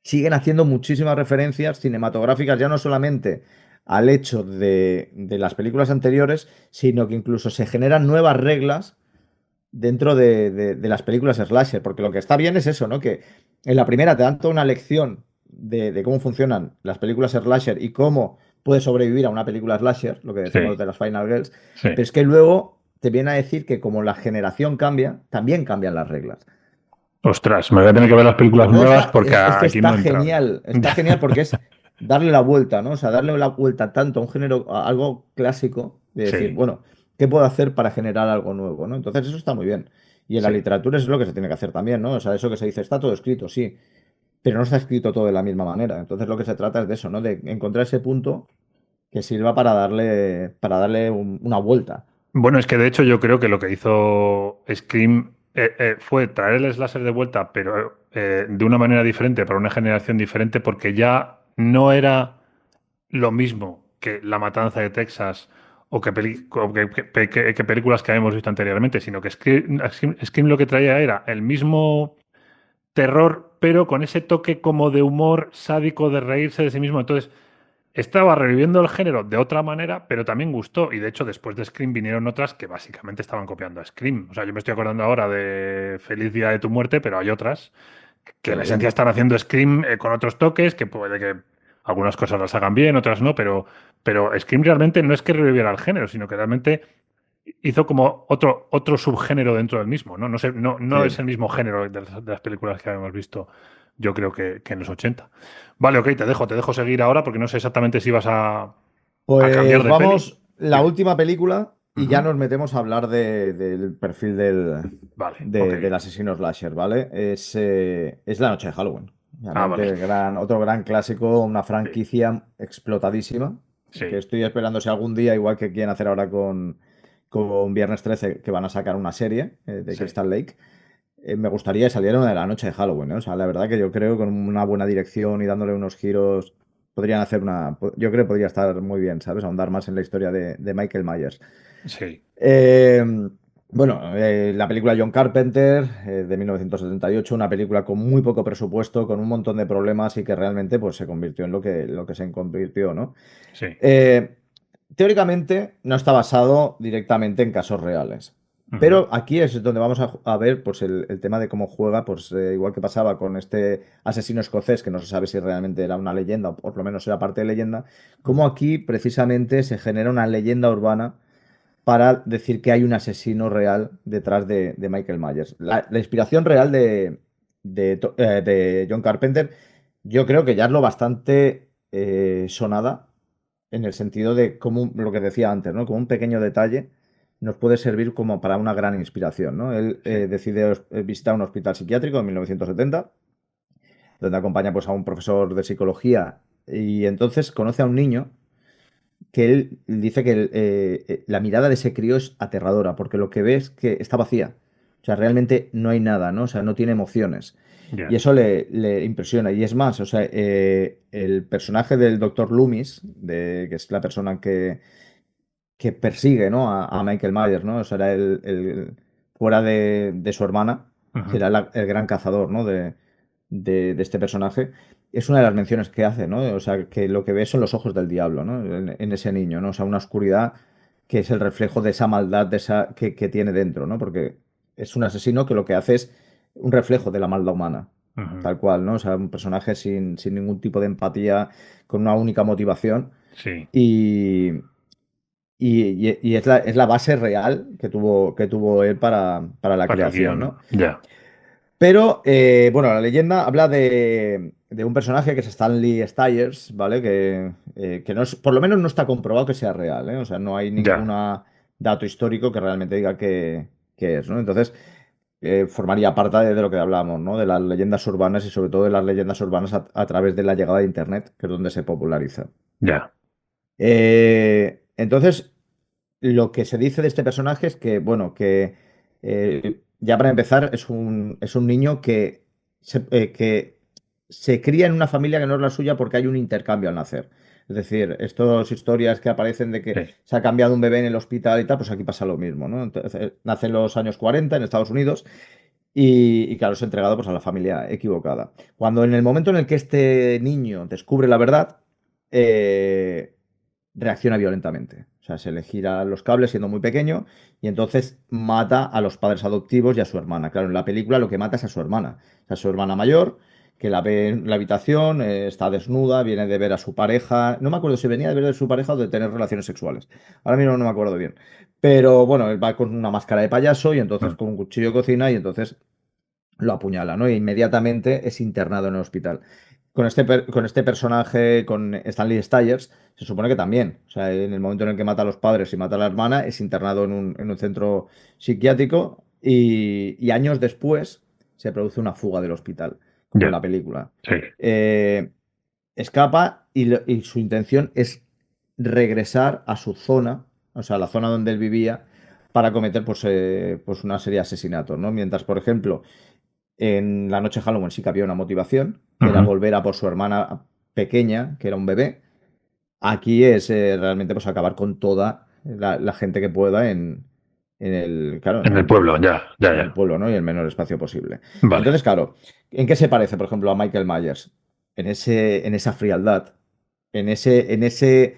siguen haciendo muchísimas referencias cinematográficas, ya no solamente al hecho de las películas anteriores, sino que incluso se generan nuevas reglas dentro de las películas slasher, porque lo que está bien es eso, ¿no? Que en la primera te dan toda una lección de cómo funcionan las películas slasher y cómo puedes sobrevivir a una película slasher, lo que decimos Sí, de las Final Girls, sí. pero es que luego te viene a decir que como la generación cambia, también cambian las reglas. Ostras, me voy a tener que ver las películas Entonces nuevas porque es que aquí no he entrado. está genial porque es darle la vuelta, ¿no? O sea, darle la vuelta tanto a un género, a algo clásico, de decir, Sí, bueno, ¿qué puedo hacer para generar algo nuevo, ¿no? Entonces eso está muy bien. Y en la sí. literatura eso es lo que se tiene que hacer también, ¿no? O sea, eso que se dice, está todo escrito, sí, pero no está escrito todo de la misma manera. Entonces lo que se trata es de eso, ¿no? De encontrar ese punto que sirva para darle una vuelta. Bueno, es que de hecho yo creo que lo que hizo Scream fue traer el slasher de vuelta, pero de una manera diferente, para una generación diferente, porque ya no era lo mismo que La Matanza de Texas o que películas que habíamos visto anteriormente, sino que Scream lo que traía era el mismo terror, pero con ese toque como de humor sádico de reírse de sí mismo. Entonces, estaba reviviendo el género de otra manera, pero también gustó. Y de hecho, después de Scream vinieron otras que básicamente estaban copiando a Scream. O sea, yo me estoy acordando ahora de Feliz Día de tu Muerte, pero hay otras que en esencia Sí. están haciendo Scream con otros toques, que puede que algunas cosas las hagan bien, otras no, pero Scream realmente no es que reviviera el género, sino que realmente hizo como otro subgénero dentro del mismo, ¿no? No sé, no es Sí. el mismo género de las películas que habíamos visto, yo creo que en los 80. Vale, ok, te dejo seguir ahora porque no sé exactamente si vas a cambiar Pues de peli. vamos, la Dime. última película y ya Ujú. nos metemos a hablar del perfil Vale, ok. del asesino slasher, ¿vale? Es La Noche de Halloween. Ah, vale. Realmente otro gran clásico, una Sí, franquicia explotadísima, que sí, estoy esperando si algún día, igual que quieren hacer ahora con Viernes 13, que van a sacar una serie de sí. Crystal Lake. Me gustaría que saliera una de La Noche de Halloween, ¿eh? O sea, la verdad que yo creo que con una buena dirección y dándole unos giros, podrían hacer yo creo que podría estar muy bien, ¿sabes? Ahondar más en la historia de Michael Myers. Sí, Eh, bueno, la película John Carpenter de 1978, una película con muy poco presupuesto, con un montón de problemas y que realmente pues, se convirtió en lo que se convirtió, ¿no? sí. Eh, Teóricamente no está basado directamente en casos reales. Ujú. Pero aquí es donde vamos a ver pues, el tema de cómo juega, pues igual que pasaba con este asesino escocés, que no se sabe si realmente era una leyenda o por lo menos era parte de leyenda, cómo aquí precisamente se genera una leyenda urbana para decir que hay un asesino real detrás de Michael Myers. La inspiración real de John Carpenter, yo creo que ya es lo bastante sonada en el sentido de como lo que decía antes, ¿no? Como un pequeño detalle nos puede servir como para una gran inspiración, ¿no? Él Sí, decide visitar un hospital psiquiátrico en 1970, donde acompaña pues, a un profesor de psicología y entonces conoce a un niño que él dice que la mirada de ese crío es aterradora, porque lo que ve es que está vacía. O sea, realmente no hay nada, ¿no? O sea, no tiene emociones. Y ya. eso le impresiona. Y es más, o sea, el personaje del doctor Loomis, que es la persona que persigue, ¿no? a Michael Myers, ¿no? O sea, era fuera de su hermana, Ujú. será el gran cazador, ¿no? de este personaje, es una de las menciones que hace, ¿no? O sea, que lo que ve son los ojos del diablo, ¿no? En ese niño, ¿no? O sea, una oscuridad que es el reflejo de esa maldad que tiene dentro, ¿no? Porque es un asesino que lo que hace es un reflejo de la maldad humana, Ujú. tal cual, ¿no? O sea, un personaje sin ningún tipo de empatía, con una única motivación Sí, y, y es la base real que tuvo él para la para el creación, guión. ¿no? Ya, Pero, bueno, la leyenda habla de un personaje que es Stanley Stiers, ¿vale? Que no es, por lo menos no está comprobado que sea real, ¿eh? O sea, no hay ningún ya, dato histórico que realmente diga que es, ¿no? Entonces, formaría parte de lo que hablamos, ¿no? De las leyendas urbanas y sobre todo de las leyendas urbanas a través de la llegada de Internet, que es donde se populariza. ya. Entonces, lo que se dice de este personaje es que, bueno, que ya para empezar es un niño que se cría en una familia que no es la suya porque hay un intercambio al nacer. Es decir, estas historias que aparecen de que Sí, se ha cambiado un bebé en el hospital y tal, pues aquí pasa lo mismo, ¿no? Entonces, nace en los años 40 en Estados Unidos y claro, es entregado pues, a la familia equivocada. Cuando en el momento en el que este niño descubre la verdad, eh, reacciona violentamente. O sea, se le gira los cables siendo muy pequeño y entonces mata a los padres adoptivos y a su hermana. Claro, en la película lo que mata es a su hermana. O sea, su hermana mayor, que la ve en la habitación, está desnuda, viene de ver a su pareja. No me acuerdo si venía de ver a su pareja o de tener relaciones sexuales. Ahora mismo no me acuerdo bien. Pero bueno, él va con una máscara de payaso y entonces mm, con un cuchillo de cocina y entonces lo apuñala, ¿no? E inmediatamente es internado en el hospital. Con este personaje, con Stanley Stiers, se supone que también. O sea, en el momento en el que mata a los padres y mata a la hermana, es internado en un centro psiquiátrico y años después se produce una fuga del hospital, como en ya, la película. sí, Eh, Escapa y su intención es regresar a su zona, o sea, la zona donde él vivía, para cometer pues una serie de asesinatos, ¿no? Mientras, por ejemplo, en la noche de Halloween sí que había una motivación, que era ujú, volver a por su hermana pequeña, que era un bebé. Aquí es realmente pues acabar con toda la gente que pueda claro, en el pueblo, ya, ya, en el ya. pueblo, ¿no? Y el menor espacio posible. Vale. Entonces, claro, ¿en qué se parece, por ejemplo, a Michael Myers? En esa frialdad, en ese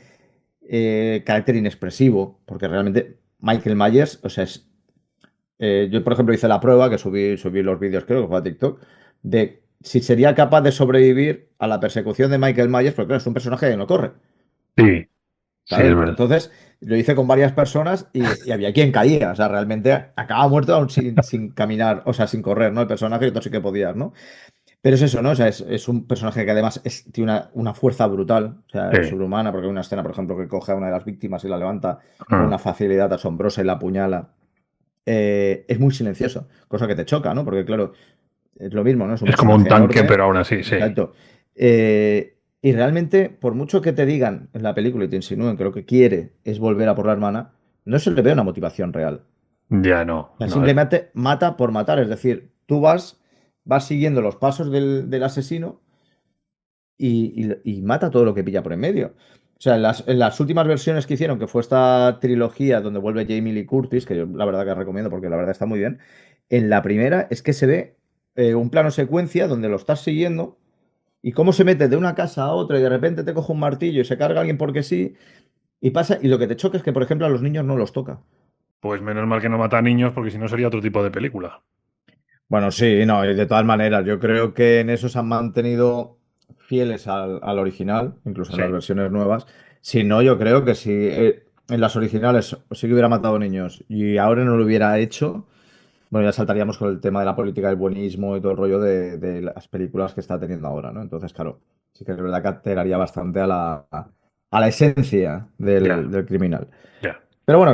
carácter inexpresivo, porque realmente Michael Myers, o sea, yo, por ejemplo, hice la prueba, que subí los vídeos, creo que fue a TikTok, de si sería capaz de sobrevivir a la persecución de Michael Myers, porque claro, es un personaje que no corre, Sí, sí, ¿sabes? es verdad. Entonces, lo hice con varias personas y había quien caía, o sea, realmente acaba muerto aún sin caminar, o sea, sin correr, ¿no? El personaje, y tú sí que podías, ¿no? Pero es eso, ¿no? O sea, es un personaje que además tiene una fuerza brutal, o sea, Sí. sobrehumana, porque hay una escena, por ejemplo, que coge a una de las víctimas y la levanta con Mm. una facilidad asombrosa y la apuñala. Es muy silencioso, cosa que te choca, ¿no? Porque, claro, es lo mismo, ¿no? Es un Es como un personaje tanque, enorme. pero aún así, sí. Exacto. Y realmente, por mucho que te digan en la película y te insinúen que lo que quiere es volver a por la hermana, no se le ve una motivación real. Ya no, O sea, no es. simplemente mata por matar. Es decir, tú vas siguiendo los pasos del asesino y mata todo lo que pilla por en medio. O sea, en las últimas versiones que hicieron, que fue esta trilogía donde vuelve Jamie Lee Curtis, que yo la verdad que recomiendo porque la verdad está muy bien, en la primera es que se ve un plano secuencia donde lo estás siguiendo y cómo se mete de una casa a otra y de repente te coge un martillo y se carga a alguien porque sí y pasa y lo que te choca es que, por ejemplo, a los niños no los toca. Pues menos mal que no mata a niños, porque si no sería otro tipo de película. Bueno, sí, no, y de todas maneras, yo creo que en eso se han mantenido fieles al original, incluso en Sí. las versiones nuevas. Si no, yo creo que si en las originales sí que hubiera matado niños y ahora no lo hubiera hecho, bueno, ya saltaríamos con el tema de la política del buenismo y todo el rollo de las películas que está teniendo ahora, ¿no? Entonces, claro, sí que es verdad que alteraría bastante a la esencia Ya, del criminal. ya. Pero bueno,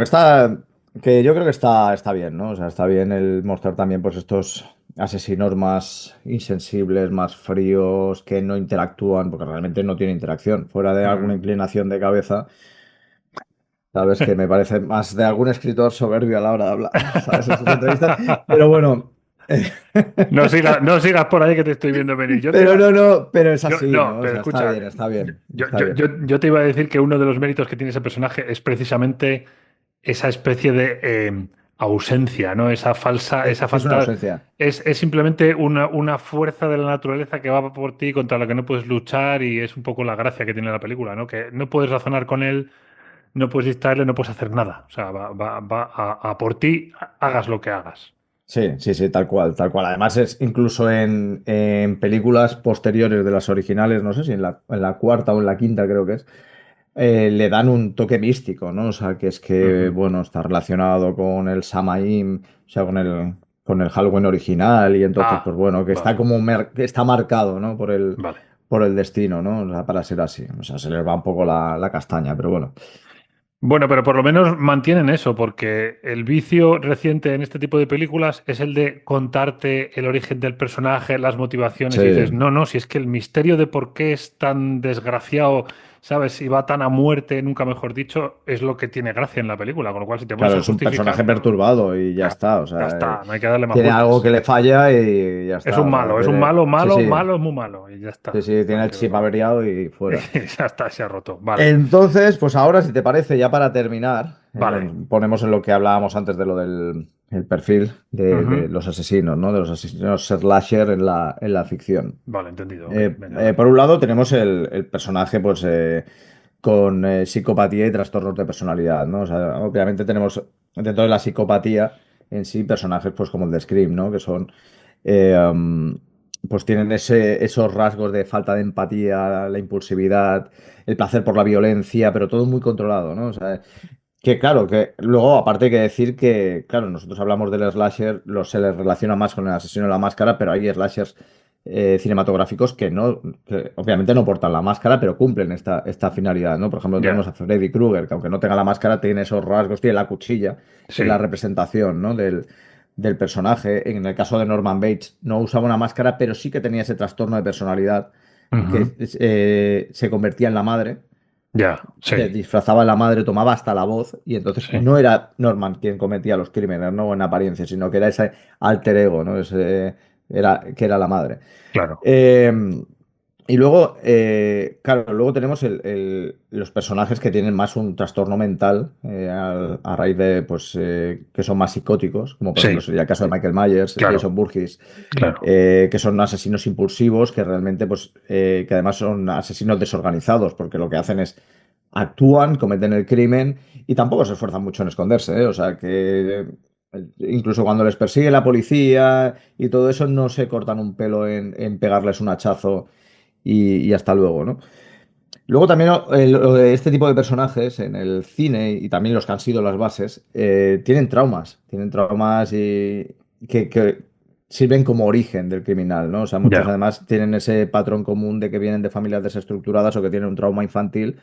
que yo creo que está bien, ¿no? O sea, está bien el mostrar también pues estos asesinos más insensibles, más fríos, que no interactúan, porque realmente no tienen interacción. Fuera de alguna Mm. inclinación de cabeza, sabes que me parece más de algún escritor soberbio a la hora de hablar, ¿sabes? En sus entrevistas. Pero bueno, No sigas por ahí que te estoy viendo venir. pero no, pero es así, No, ¿no? O pero sea, está escucha, bien, está bien, yo, está yo, bien. yo, yo te iba a decir que uno de los méritos que tiene ese personaje es precisamente esa especie de ausencia, ¿no? Esa falsa, esa Es una falta. ausencia. Es simplemente una fuerza de la naturaleza que va por ti contra la que no puedes luchar y es un poco la gracia que tiene la película, ¿no? Que no puedes razonar con él, no puedes distraerle, no puedes hacer nada. O sea, va a por ti, hagas lo que hagas. Sí, sí, sí, tal cual, tal cual. Además es incluso en películas posteriores de las originales, no sé si en la cuarta o en la quinta creo que es, le dan un toque místico, ¿no? O sea, que es que, Ujú. bueno, está relacionado con el Samaim, o sea, con el Halloween original y entonces, pues Ah, bueno, que está vale, como que está marcado, ¿no? vale. Por el destino, ¿no? O sea, para ser así. O sea, se les va un poco la castaña, pero bueno. Bueno, pero por lo menos mantienen eso, porque el vicio reciente en este tipo de películas es el de contarte el origen del personaje, las motivaciones, y dices, Sí. no, no, si es que el misterio de por qué es tan desgraciado, ¿sabes? Y va tan a muerte, nunca mejor dicho, es lo que tiene gracia en la película, con lo cual si te pones Claro, a es un personaje justificar, perturbado y ya ya, está. O ya sea, está, no hay que darle más tiene algo que vueltas. le falla y ya Es está. un O sea, malo, es un tiene. malo, Sí, malo, sí. malo, es muy malo, y ya Sí, está, sí, no tiene hay el que chip verlo más. averiado y fuera. Ya está, se ha roto, vale, Entonces, pues ahora, si te parece, ya para terminar, vale. nos ponemos en lo que hablábamos antes de lo del el perfil de Ujú. los asesinos, ¿no? De los asesinos slasher en la ficción. Vale, entendido, ok, venga, Por dale. un lado tenemos el personaje pues, con psicopatía y trastornos de personalidad, ¿no? O sea, obviamente tenemos dentro de la psicopatía en sí personajes pues, como el de Scream, ¿no? Que son, pues tienen esos rasgos de falta de empatía, la impulsividad, el placer por la violencia, pero todo muy controlado, ¿no? O sea, que claro, que luego aparte hay que decir que, claro, nosotros hablamos del slasher, se les relaciona más con el asesino de la máscara, pero hay slashers cinematográficos que no, que obviamente no portan la máscara, pero cumplen esta finalidad, ¿no? Por ejemplo, tenemos Ya, a Freddy Krueger, que aunque no tenga la máscara, tiene esos rasgos, tiene la cuchilla, que es la sí. representación, ¿no? del personaje. En el caso de Norman Bates, no usaba una máscara, pero sí que tenía ese trastorno de personalidad Ujú. que se convertía en la madre, Ya, se sí, disfrazaba de la madre, tomaba hasta la voz y entonces sí, no era Norman quien cometía los crímenes, ¿no? En apariencia, sino que era ese alter ego, ¿no? Que era la madre. claro. Eh, y luego, claro, luego tenemos los personajes que tienen más un trastorno mental a raíz de, pues, que son más psicóticos, como por ejemplo Sí, sería el caso de Michael Myers, claro, Jason Voorhees, claro. que son asesinos impulsivos, que realmente, pues, que además son asesinos desorganizados, porque lo que hacen es actúan, cometen el crimen y tampoco se esfuerzan mucho en esconderse, ¿eh? O sea, que incluso cuando les persigue la policía y todo eso, no se cortan un pelo en pegarles un hachazo y hasta luego, ¿no? Luego también lo de este tipo de personajes en el cine y también los que han sido las bases, tienen traumas y que sirven como origen del criminal, ¿no? O sea, muchos Ya. además tienen ese patrón común de que vienen de familias desestructuradas o que tienen un trauma infantil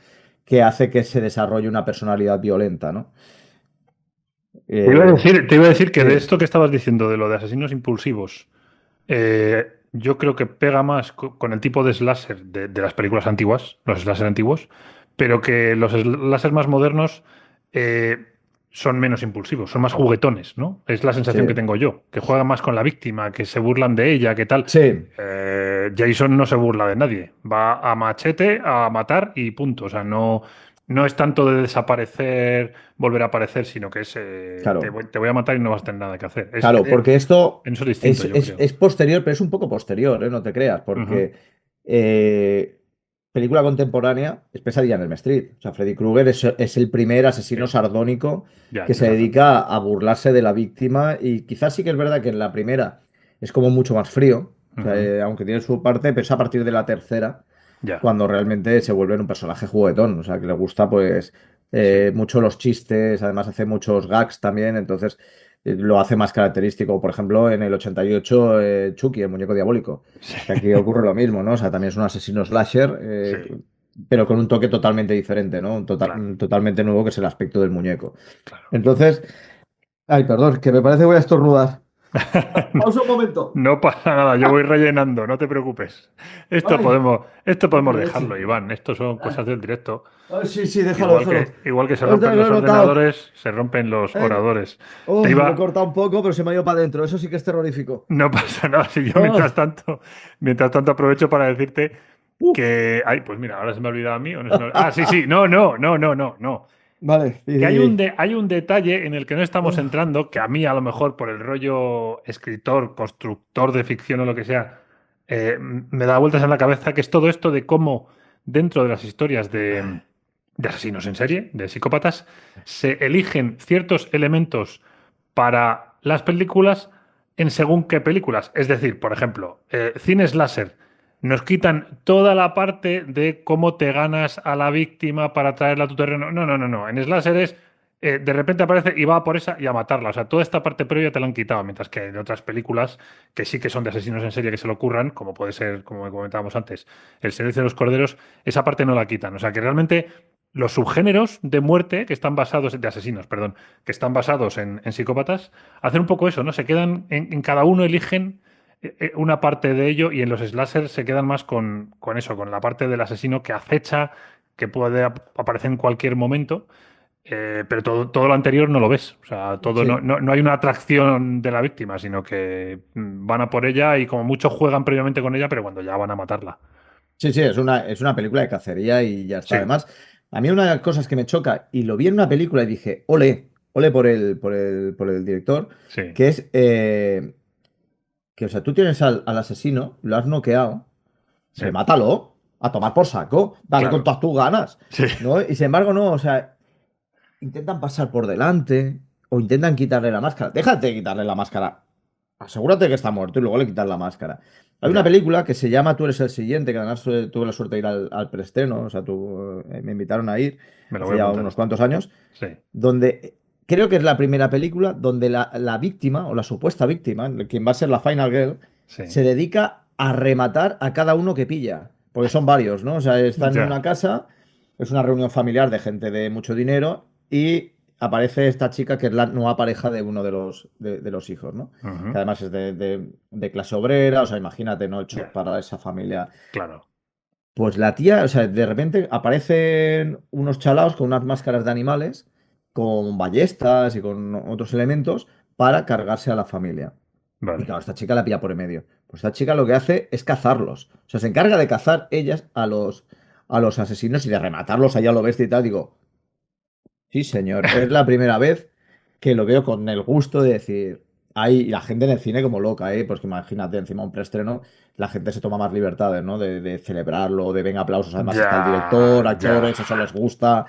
que hace que se desarrolle una personalidad violenta, ¿no? Eh, Te iba a decir que de sí, esto que estabas diciendo, de lo de asesinos impulsivos, yo creo que pega más con el tipo de slasher de las películas antiguas, los slasher antiguos, pero que los slasher más modernos eh, son menos impulsivos, son más juguetones, ¿no? Es la sensación que sí, tengo yo, que juegan más con la víctima, que se burlan de ella, que tal. sí. Jason no se burla de nadie, va a machete, a matar y punto. O sea, no, no es tanto de desaparecer, volver a aparecer, sino que es Claro. te voy a matar y no vas a tener nada que hacer. Claro, porque esto En eso es distinto, es, yo es- creo. es posterior, pero es un poco posterior, ¿eh? No te creas, Ujú. porque eh, película contemporánea es Pesadilla en el Street. O sea, Freddy Krueger es el primer asesino Sí, sardónico ya, que se tienes razón. dedica a burlarse de la víctima y quizás sí que es verdad que en la primera es como mucho más frío, o sea, Ujú. aunque tiene su parte, pero es a partir de la tercera Ya, cuando realmente se vuelve un personaje juguetón, o sea, que le gusta pues sí, mucho los chistes, además hace muchos gags también, entonces lo hace más característico. Por ejemplo, en el 88, Chucky, el muñeco diabólico, sí, que aquí ocurre lo mismo, ¿no? O sea, también es un asesino slasher, sí, pero con un toque totalmente diferente, ¿no? claro, Totalmente nuevo, que es el aspecto del muñeco. claro. Entonces, ay, perdón, que me parece que voy a estornudar. Pausa un momento. No pasa nada, yo voy rellenando, no te preocupes. Ay, Esto qué podemos leche. dejarlo, Iván. Esto son cosas del directo. Ay, sí, sí, déjalo, déjalo. Igual que se Ostras, rompen lo los he notado. ordenadores, se rompen los Eh, oradores. Te Lo he iba, cortado un poco, pero se me ha ido para adentro. Eso sí que es terrorífico. no pasa nada si yo Oh, mientras tanto aprovecho para decirte uf. que, ay, pues mira, ahora se me ha olvidado a mí o no se me ha- Ah, sí, sí, no, no, no, no, no, no. Vale, Que y... hay un detalle en el que no estamos Uf, entrando, que a mí a lo mejor por el rollo escritor, constructor de ficción o lo que sea, me da vueltas en la cabeza, que es todo esto de cómo dentro de las historias de asesinos en serie, de psicópatas, se eligen ciertos elementos para las películas en según qué películas. Es decir, por ejemplo, cine slasher. Nos quitan toda la parte de cómo te ganas a la víctima para traerla a tu terreno. No, no, no, no. En slasher es de repente aparece y va a por esa y a matarla. O sea, toda esta parte previa te la han quitado. Mientras que en otras películas, que sí que son de asesinos en serie que se lo ocurran, como puede ser, como comentábamos antes, El Silencio de los Corderos, esa parte no la quitan. O sea, que realmente los subgéneros de muerte que están basados, de asesinos, perdón, que están basados en psicópatas, hacen un poco eso, ¿no? Se quedan, en cada uno eligen una parte de ello y en los slashers se quedan más con eso, con la parte del asesino que acecha, que puede aparecer en cualquier momento, pero todo lo anterior no lo ves. O sea, todo sí, no hay una atracción de la víctima, sino que van a por ella y como mucho juegan previamente con ella, pero cuando ya van a matarla. sí, sí, es una película de cacería y ya está. Sí, Además, a mí una de las cosas que me choca, y lo vi en una película y dije, ole, ole por el director, sí, que es que, o sea, tú tienes al asesino, lo has noqueado, sí, remátalo, a tomar por saco, dale con claro. todas tus ganas, Sí, ¿no? Y sin embargo, no, o sea, intentan pasar por delante o intentan quitarle la máscara. Déjate de quitarle la máscara. Asegúrate que está muerto y luego le quitas la máscara. Hay una ya, película que se llama Tú eres el siguiente, que además tuve la suerte de ir al preestreno, o sea, me invitaron a ir me lo hace voy a ya apuntar unos esto. cuantos años, Sí, donde creo que es la primera película donde la víctima o la supuesta víctima, quien va a ser la Final Girl, sí, se dedica a rematar a cada uno que pilla, porque son varios, ¿no? O sea, están en una ya, casa, es una reunión familiar de gente de mucho dinero y aparece esta chica que es la nueva pareja de uno de los hijos, ¿no? Que ujú, además es de clase obrera, o sea, imagínate, ¿no? El shock ya, para esa familia. claro, Pues la tía, o sea, de repente aparecen unos chalaos con unas máscaras de animales, con ballestas y con otros elementos para cargarse a la familia. Y vale. claro, esta chica la pilla por en medio. Pues esta chica lo que hace es cazarlos. O sea, se encarga de cazar ellas a los asesinos y de rematarlos allá a lo bestia y tal. Digo, sí, señor, es la primera vez que lo veo con el gusto de decir, hay la gente en el cine como loca, ¿eh? Pues que imagínate, encima un preestreno, la gente se toma más libertades, ¿no? De celebrarlo, de venga aplausos, además está el Ya, director, ya. actores, eso les gusta.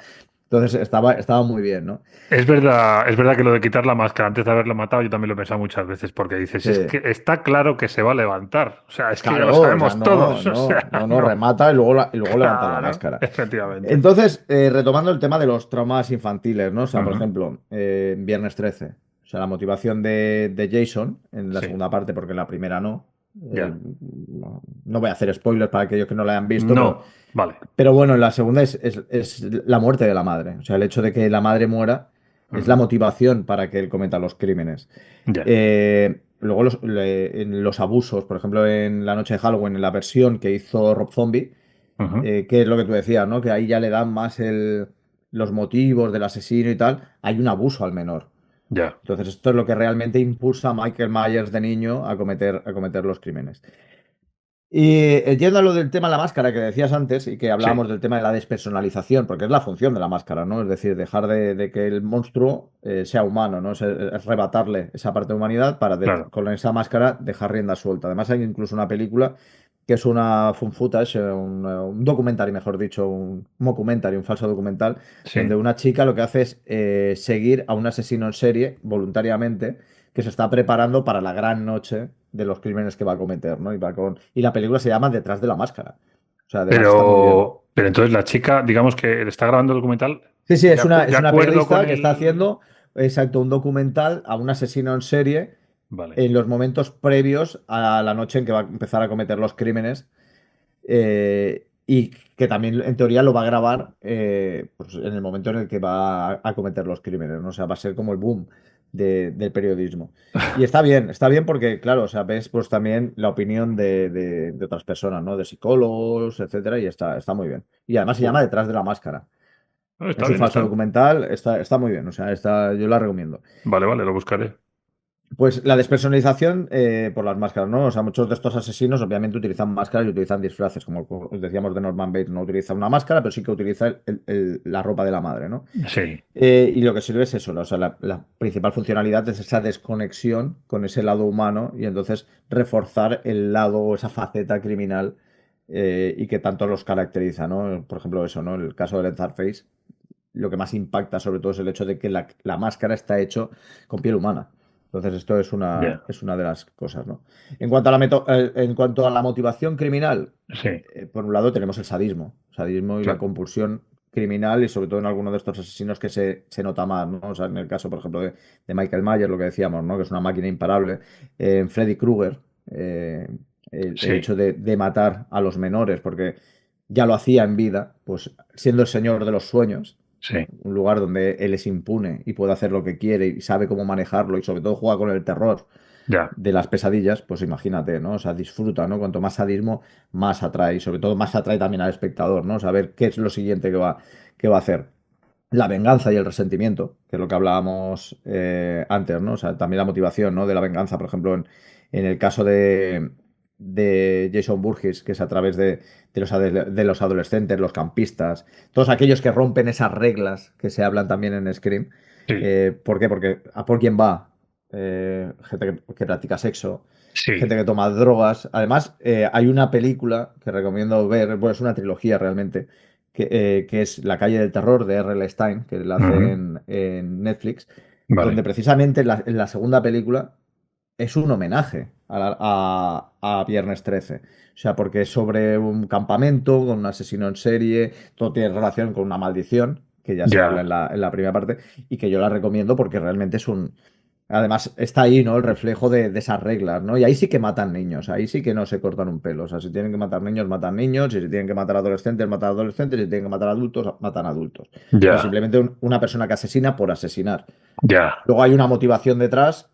Entonces estaba muy bien, ¿no? Es verdad que lo de quitar la máscara antes de haberlo matado, yo también lo he pensado muchas veces, porque dices, Sí, es que está claro que se va a levantar. O sea, es que ya lo claro, o sea, sabemos todos. O sea, no, no. remata y luego, y luego levanta la Claro, máscara. efectivamente. Entonces, retomando el tema de los traumas infantiles, ¿no? O sea, por Ujú, ejemplo, Viernes 13. O sea, la motivación de Jason en la sí, segunda parte, porque en la primera no. ya. No voy a hacer spoilers para aquellos que no la hayan visto, No, vale. pero bueno, en la segunda es la muerte de la madre. O sea, el hecho de que la madre muera es la Ujú, motivación para que él cometa los crímenes. ya. Luego en los abusos, por ejemplo, en La Noche de Halloween, en la versión que hizo Rob Zombie, Ujú, que es lo que tú decías, ¿no? Que ahí ya le dan más los motivos del asesino y tal. Hay un abuso al menor. ya. Entonces, esto es lo que realmente impulsa a Michael Myers de niño a cometer los crímenes. Y yendo a lo del tema de la máscara que decías antes y que Sí, hablábamos del tema de la despersonalización, porque es la función de la máscara, ¿no? Es decir, dejar de que el monstruo sea humano, ¿no? Es arrebatarle esa parte de humanidad para claro. con esa máscara dejar rienda suelta. Además, hay incluso una película que es una fun footage, un documentary, mejor dicho, un mockumentary, un falso documental, donde Sí. una chica lo que hace es seguir a un asesino en serie voluntariamente que se está preparando para la gran noche de los crímenes que va a cometer, ¿no? Y la película se llama Detrás de la máscara. O sea, además está muy bien. Pero entonces la chica, digamos que le está grabando el documental Sí, sí, de es una acuerdo con periodista que está el. haciendo, exacto, un documental a un asesino en serie Vale. en los momentos previos a la noche en que va a empezar a cometer los crímenes y que también en teoría lo va a grabar pues, en el momento en el que va a cometer los crímenes, ¿no? O sea, va a ser como el boom del periodismo. Y está bien porque, claro, o sea, ves pues también la opinión de otras personas, ¿no? De psicólogos, etcétera, y está muy bien. Y además se llama Joder. Detrás de la máscara. No, está Es un bien, falso está. documental, está muy bien, o sea, yo la recomiendo. Vale, vale, lo buscaré. Pues la despersonalización por las máscaras, ¿no? O sea, muchos de estos asesinos obviamente utilizan máscaras y utilizan disfraces, como os decíamos de Norman Bates, no utiliza una máscara, pero sí que utiliza la ropa de la madre, ¿no? Sí, Y lo que sirve es eso, ¿no? O sea, la principal funcionalidad es esa desconexión con ese lado humano y entonces reforzar el lado o esa faceta criminal y que tanto los caracteriza, ¿no? Por ejemplo, eso, ¿no? El caso de Leatherface, lo que más impacta sobre todo es el hecho de que la máscara está hecho con piel humana. Entonces, esto ya, es una de las cosas, ¿no? En cuanto a la motivación criminal, sí, por un lado tenemos el sadismo y la claro, compulsión criminal y sobre todo en algunos de estos asesinos que se nota más, ¿no? O sea, en el caso, por ejemplo, de Michael Myers, lo que decíamos, ¿no? Que es una máquina imparable. En Freddy Krueger, el sí, hecho de matar a los menores, porque ya lo hacía en vida, pues siendo el señor de los sueños, sí, un lugar donde él es impune y puede hacer lo que quiere y sabe cómo manejarlo y sobre todo juega con el terror ya, de las pesadillas, pues imagínate, ¿no? O sea, disfruta, ¿no? Cuanto más sadismo, más atrae y sobre todo más atrae también al espectador, ¿no? Saber qué es lo siguiente que va a hacer. La venganza y el resentimiento, que es lo que hablábamos antes, ¿no? O sea, también la motivación, ¿no? De la venganza, por ejemplo, en el caso de Jason Voorhees, que es a través de los adolescentes, los campistas, todos aquellos que rompen esas reglas que se hablan también en Scream. sí, ¿Por qué? Porque ¿a por quién va? Gente que practica sexo, sí, gente que toma drogas. Además, hay una película que recomiendo ver, bueno, es una trilogía realmente que es La calle del terror de R.L. Stein, que la hace ujú, en Netflix, donde vale, precisamente en la segunda película es un homenaje a Viernes 13. O sea, porque es sobre un campamento con un asesino en serie, todo tiene relación con una maldición, que ya se habla ya, en la primera parte, y que yo la recomiendo porque realmente es un... Además, está ahí, ¿no? El reflejo de esas reglas, ¿no? Y ahí sí que matan niños, ahí sí que no se cortan un pelo. O sea, si tienen que matar niños, matan niños, y si tienen que matar adolescentes, matan adolescentes, y si tienen que matar adultos, matan adultos. No es ya, simplemente una persona que asesina por asesinar. ya. Luego hay una motivación detrás,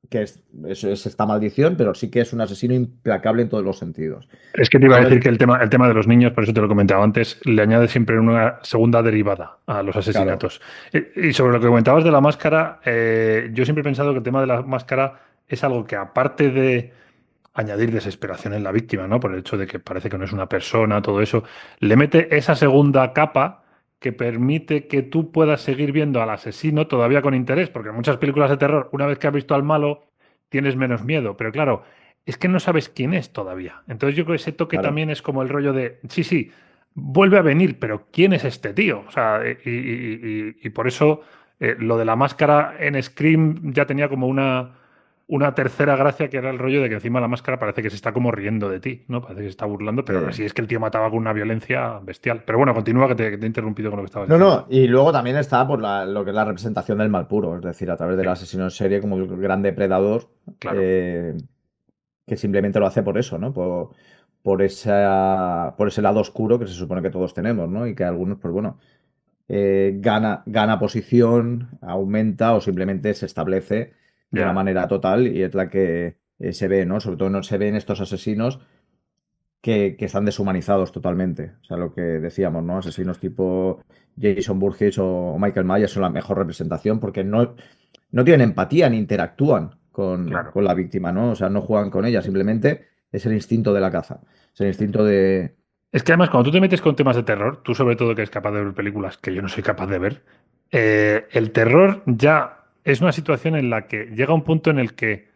que es esta maldición, pero sí que es un asesino implacable en todos los sentidos. Es que te iba a decir Entonces, que el tema de los niños, por eso te lo comentaba antes, le añade siempre una segunda derivada a los claro, asesinatos. Y sobre lo que comentabas de la máscara, yo siempre he pensado que el tema de la máscara es algo que aparte de añadir desesperación en la víctima, ¿no? Por el hecho de que parece que no es una persona, todo eso, le mete esa segunda capa que permite que tú puedas seguir viendo al asesino todavía con interés, porque en muchas películas de terror, una vez que has visto al malo, tienes menos miedo, pero claro, es que no sabes quién es todavía. Entonces yo creo que ese toque claro. también es como el rollo de, sí, sí, vuelve a venir, pero ¿quién es este tío? O sea, y por eso lo de la máscara en Scream ya tenía como una tercera gracia que era el rollo de que encima la máscara parece que se está como riendo de ti, ¿no? Parece que se está burlando, pero Sí. así es que el tío mataba con una violencia bestial. Pero bueno, continúa que te he interrumpido con lo que estabas No, diciendo. no, y luego también está por lo que es la representación del mal puro, es decir, a través del Sí, asesino en serie como el gran depredador, claro. eh, que simplemente lo hace por eso, ¿no? Por ese lado oscuro que se supone que todos tenemos, ¿no? Y que algunos, pues bueno, gana posición, aumenta o simplemente se establece de una Ya. manera total y es la que se ve, ¿no? Sobre todo no se ven estos asesinos que están deshumanizados totalmente. O sea, lo que decíamos, ¿no? Asesinos tipo Jason Voorhees o Michael Myers son la mejor representación porque no tienen empatía ni interactúan Claro. con la víctima, ¿no? O sea, no juegan con ella, simplemente es el instinto de la caza. Es el instinto de... Es que además, cuando tú te metes con temas de terror, tú sobre todo que eres capaz de ver películas que yo no soy capaz de ver, el terror ya es una situación en la que llega un punto en el que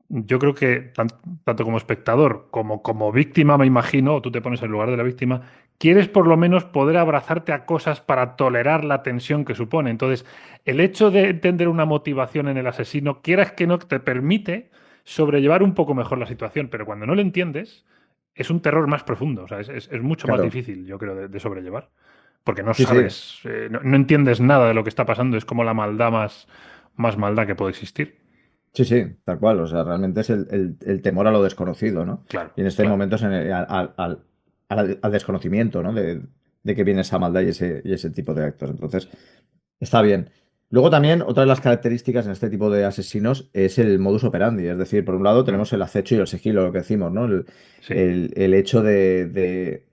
yo creo que tanto como espectador como víctima, me imagino, o tú te pones en lugar de la víctima, quieres por lo menos poder abrazarte a cosas para tolerar la tensión que supone. Entonces, el hecho de entender una motivación en el asesino, quieras que no, te permite sobrellevar un poco mejor la situación, pero cuando no lo entiendes, es un terror más profundo, o sea, es mucho más Claro. difícil, yo creo, de sobrellevar, porque no Sí, sí. sabes, no entiendes nada de lo que está pasando, es como la maldad más maldad que puede existir. Sí, sí, tal cual. O sea, realmente es el temor a lo desconocido, ¿no? Claro, Y en este claro. momento es al desconocimiento, ¿no? De que viene esa maldad y ese tipo de actos. Entonces, está bien. Luego también, otra de las características en este tipo de asesinos es el modus operandi. Es decir, por un lado Mm, tenemos el acecho y el sigilo, lo que decimos, ¿no? El, sí. el hecho de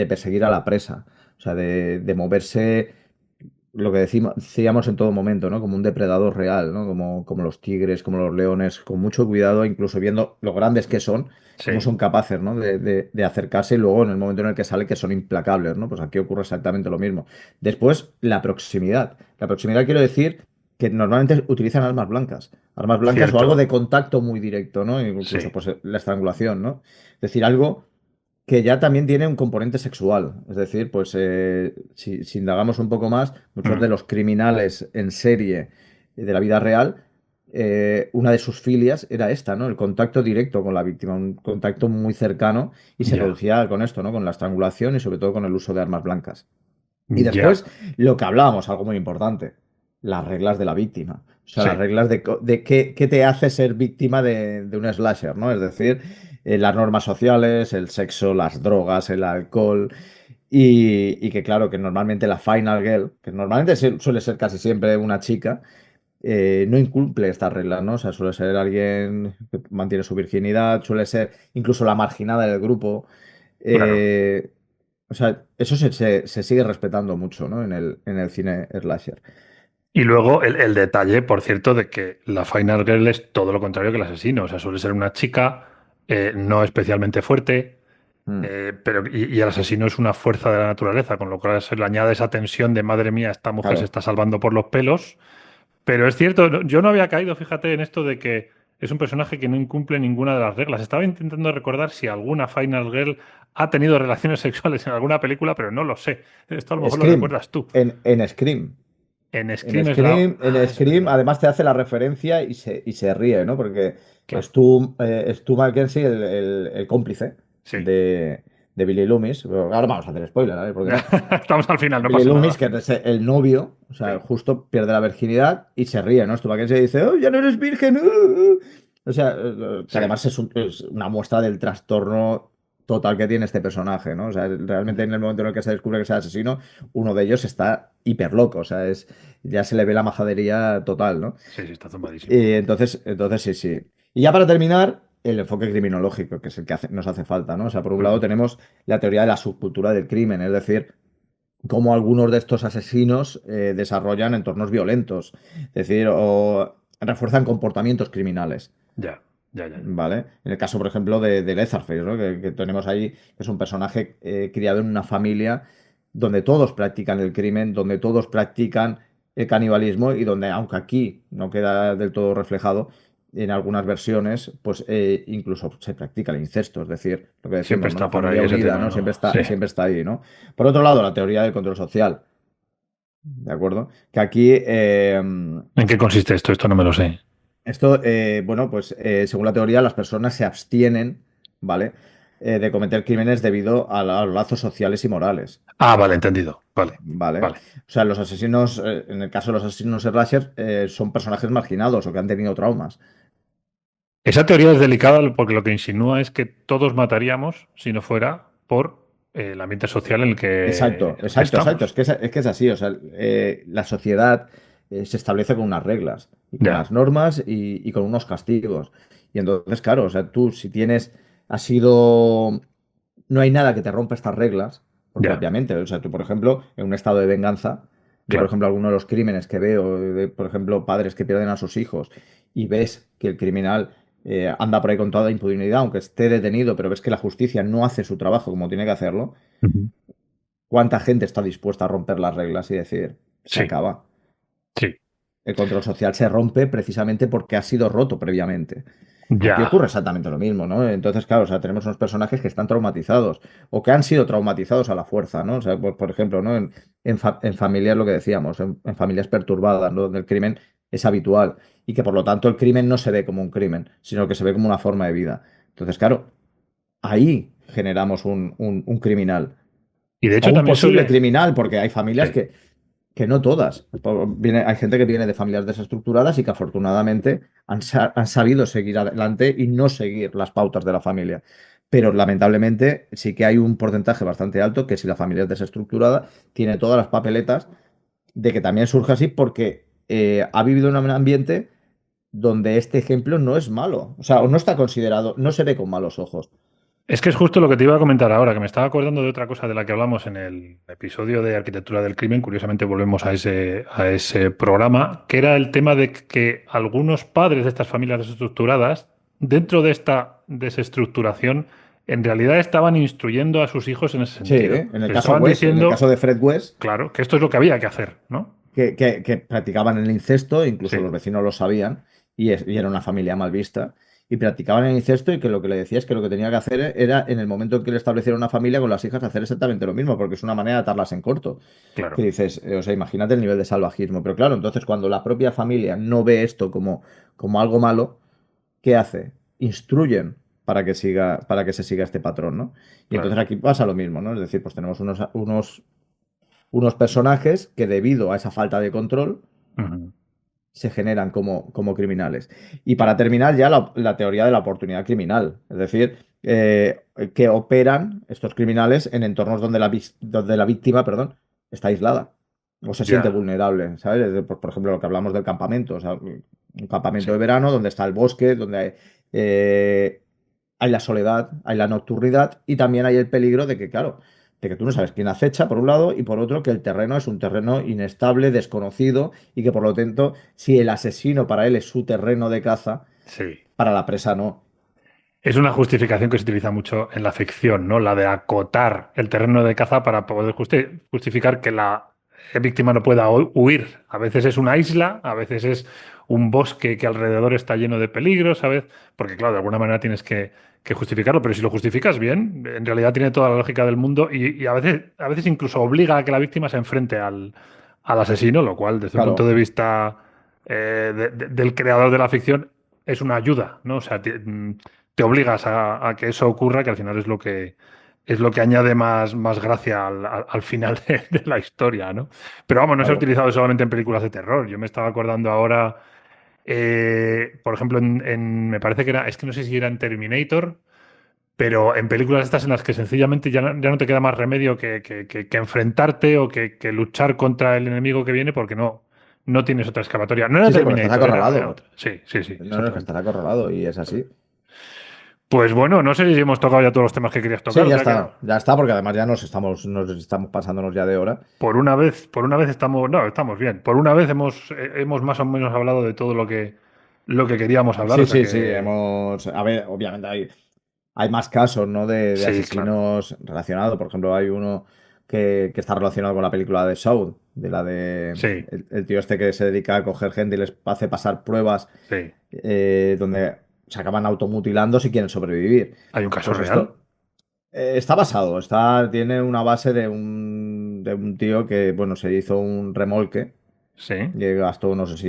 perseguir a la presa. O sea, de moverse. lo que decíamos en todo momento, ¿no? Como un depredador real, ¿no? Como los tigres, como los leones, con mucho cuidado, incluso viendo lo grandes que son, cómo Sí, son capaces, ¿no? De acercarse y luego en el momento en el que sale que son implacables, ¿no? Pues aquí ocurre exactamente lo mismo. Después, la proximidad. La proximidad quiero decir que normalmente utilizan armas blancas o algo de cierto. contacto muy directo, ¿no? Incluso Sí. pues la estrangulación, ¿no? Es decir, algo que ya también tiene un componente sexual. Es decir, pues si indagamos un poco más, muchos Mm, de los criminales en serie de la vida real, una de sus filias era esta, ¿no? El contacto directo con la víctima, un contacto muy cercano y se ya, producía con esto, ¿no? Con la estrangulación y sobre todo con el uso de armas blancas. Y ya. después, lo que hablábamos, algo muy importante, las reglas de la víctima. O sea, las Sí. reglas de qué te hace ser víctima de un slasher, ¿no? Es decir, las normas sociales, el sexo, las drogas, el alcohol. Y que claro, que normalmente la final girl, que normalmente suele ser casi siempre una chica, no incumple estas reglas, ¿no? O sea, suele ser alguien que mantiene su virginidad, suele ser incluso la marginada del grupo. Claro. Eh, o sea, eso se sigue respetando mucho, ¿no? En el cine slasher. Y luego el detalle, por cierto, de que la Final Girl es todo lo contrario que el asesino. O sea, suele ser una chica no especialmente fuerte, Mm, pero y el asesino es una fuerza de la naturaleza, con lo cual se le añade esa tensión de madre mía, esta mujer se claro. está salvando por los pelos. Pero es cierto, yo no había caído, fíjate, en esto de que es un personaje que no incumple ninguna de las reglas. Estaba intentando recordar si alguna Final Girl ha tenido relaciones sexuales en alguna película, pero no lo sé. Esto a lo mejor lo Scream. recuerdas tú. En Scream. En En Scream es la... Scream, en Ah, es Scream, verdad. además te hace la referencia y se ríe, ¿no? Porque Claro. Es tú Mackenzie, el cómplice Sí. de Billy Loomis. Pero ahora vamos a hacer spoiler, a ver, ¿por qué no? Estamos al final, no Billy pasa Loomis, nada. que es el novio, o sea, Sí, justo pierde la virginidad y se ríe, ¿no? Stu Mackenzie dice, oh, ya no eres virgen. O sea, que sí, además es una muestra del trastorno total que tiene este personaje, ¿no? O sea, realmente en el momento en el que se descubre que es el asesino, uno de ellos está hiper loco, o sea, ya se le ve la majadería total, ¿no? sí, sí, está zumbadísimo. Entonces sí, sí. Y ya para terminar, el enfoque criminológico, que es el que nos hace falta, ¿no? O sea, por un lado Ujú. tenemos la teoría de la subcultura del crimen, es decir, cómo algunos de estos asesinos desarrollan entornos violentos, es decir, o refuerzan comportamientos criminales. Ya, ya, ya, ya. ¿Vale? En el caso, por ejemplo, de Leatherface, ¿no? Que tenemos ahí, que es un personaje criado en una familia donde todos practican el crimen, donde todos practican el canibalismo y donde, aunque aquí no queda del todo reflejado, en algunas versiones, pues incluso se practica el incesto, es decir, lo que Siempre decimos, ¿no? está La por familia ahí ese unida, tema, ¿no? ¿no? Sí. Siempre está ahí, ¿no? Por otro lado, la teoría del control social, ¿de acuerdo? Que aquí, ¿En qué consiste esto? Esto no me lo sé. esto, bueno, pues según la teoría, las personas se abstienen, ¿vale? De cometer crímenes debido a los lazos sociales y morales, Ah, vale, entendido. Vale, ¿vale? vale. O sea, los asesinos, en el caso de los asesinos slasher, son personajes marginados o que han tenido traumas. Esa teoría es delicada porque lo que insinúa es que todos mataríamos si no fuera por el ambiente social Exacto, en el que exacto, exacto. estamos. Es que es así. O sea, la sociedad se establece con unas reglas y con Ya, unas normas y con unos castigos. Y entonces, claro, o sea, tú si tienes, has sido, no hay nada que te rompa estas reglas, porque ya, obviamente, o sea, tú, por ejemplo, en un estado de venganza, yo, por claro. ejemplo, algunos de los crímenes que veo, por ejemplo, padres que pierden a sus hijos y ves que el criminal anda por ahí con toda impunidad, aunque esté detenido, pero ves que la justicia no hace su trabajo como tiene que hacerlo. Ujú. ¿Cuánta gente está dispuesta a romper las reglas y decir, se Sí, acaba? sí. El control social se rompe precisamente porque ha sido roto previamente. Aquí Ya. ocurre exactamente lo mismo, ¿no? Entonces, claro, o sea, tenemos unos personajes que están traumatizados o que han sido traumatizados a la fuerza, ¿no? O sea, por ejemplo, ¿no? En familias, lo que decíamos, en familias perturbadas, ¿no? Donde el crimen es habitual y que por lo tanto el crimen no se ve como un crimen, sino que se ve como una forma de vida. Entonces, claro, ahí generamos un criminal Y de o hecho un también posible suele... criminal, porque hay familias Sí, que no todas. Hay gente que viene de familias desestructuradas y que afortunadamente han sabido seguir adelante y no seguir las pautas de la familia. Pero lamentablemente sí que hay un porcentaje bastante alto que si la familia es desestructurada, tiene todas las papeletas de que también surge así porque ha vivido en un ambiente donde este ejemplo no es malo. O sea, o no está considerado, no se ve con malos ojos. Es que es justo lo que te iba a comentar ahora, que me estaba acordando de otra cosa de la que hablamos en el episodio de Arquitectura del Crimen. Curiosamente volvemos a ese programa, que era el tema de que algunos padres de estas familias desestructuradas, dentro de esta desestructuración, en realidad estaban instruyendo a sus hijos en ese Sí, sentido. en el Les caso estaban West, en el caso diciendo, de Fred West, claro, que esto es lo que había que hacer, ¿no? que practicaban el incesto, incluso Sí, los vecinos lo sabían, y era una familia mal vista, y practicaban el incesto y que lo que le decía es que lo que tenía que hacer era, en el momento en que le establecieron una familia con las hijas, hacer exactamente lo mismo, porque es una manera de atarlas en corto. Que claro, dices, o sea, imagínate el nivel de salvajismo. Pero claro, entonces cuando la propia familia no ve esto como algo malo, ¿qué hace? Instruyen para que se siga este patrón, ¿no? Y entonces claro. aquí pasa lo mismo, ¿no? Es decir, pues tenemos unos personajes que debido a esa falta de control Ujú. se generan como criminales. Y para terminar ya la teoría de la oportunidad criminal, es decir, que operan estos criminales en entornos donde la víctima, perdón, está aislada o se siente Ya, vulnerable, ¿sabes? Por ejemplo, lo que hablamos del campamento, o sea, un campamento sí. de verano donde está el bosque, donde eh, hay la soledad, hay la nocturnidad y también hay el peligro de que, claro, de que tú no sabes quién acecha, por un lado, y por otro, que el terreno es un terreno inestable, desconocido, y que por lo tanto, si el asesino para él es su terreno de caza, Sí. para la presa no. Es una justificación que se utiliza mucho en la ficción, ¿no? La de acotar el terreno de caza para poder justificar que la víctima no pueda huir. A veces es una isla, a veces es un bosque que alrededor está lleno de peligros, ¿sabes? Porque, claro, de alguna manera tienes que justificarlo, pero si lo justificas bien, en realidad tiene toda la lógica del mundo y a veces incluso obliga a que la víctima se enfrente al asesino, lo cual, desde un punto Claro, de vista del creador de la ficción, es una ayuda, ¿no? O sea, te obligas a que eso ocurra, que al final es lo que añade más gracia al final de la historia, ¿no? Pero vamos, no se ha claro. utilizado solamente en películas de terror. Yo me estaba acordando ahora, por ejemplo, me parece que era, es que no sé si era en Terminator, pero en películas estas en las que sencillamente ya no te queda más remedio que enfrentarte o que luchar contra el enemigo que viene porque no tienes otra escapatoria. No era Sí, sí, porque estás Terminator, era acorralado. otra. Sí, sí, sí, No, no, es que exactamente. estás acorralado y es así. Pues bueno, no sé si hemos tocado ya todos los temas que querías Sí, tocar. ¿Te ha quedado? ya está, porque además ya nos estamos pasándonos ya de hora. Por una vez estamos, no, estamos bien. Por una vez hemos más o menos hablado de todo lo que queríamos hablar, o Sí, sea sí, sí, que a ver, obviamente hay más casos, ¿no? De sí, claro. asesinos relacionados. Por ejemplo, hay uno que está relacionado con la película de Saw, de la de Sí, el tío este que se dedica a coger gente y les hace pasar pruebas sí. donde se acaban automutilando si quieren sobrevivir. ¿Hay un caso Pues real? esto está basado, tiene una base de un tío que, bueno, se hizo un remolque. Sí. Y gastó, no sé si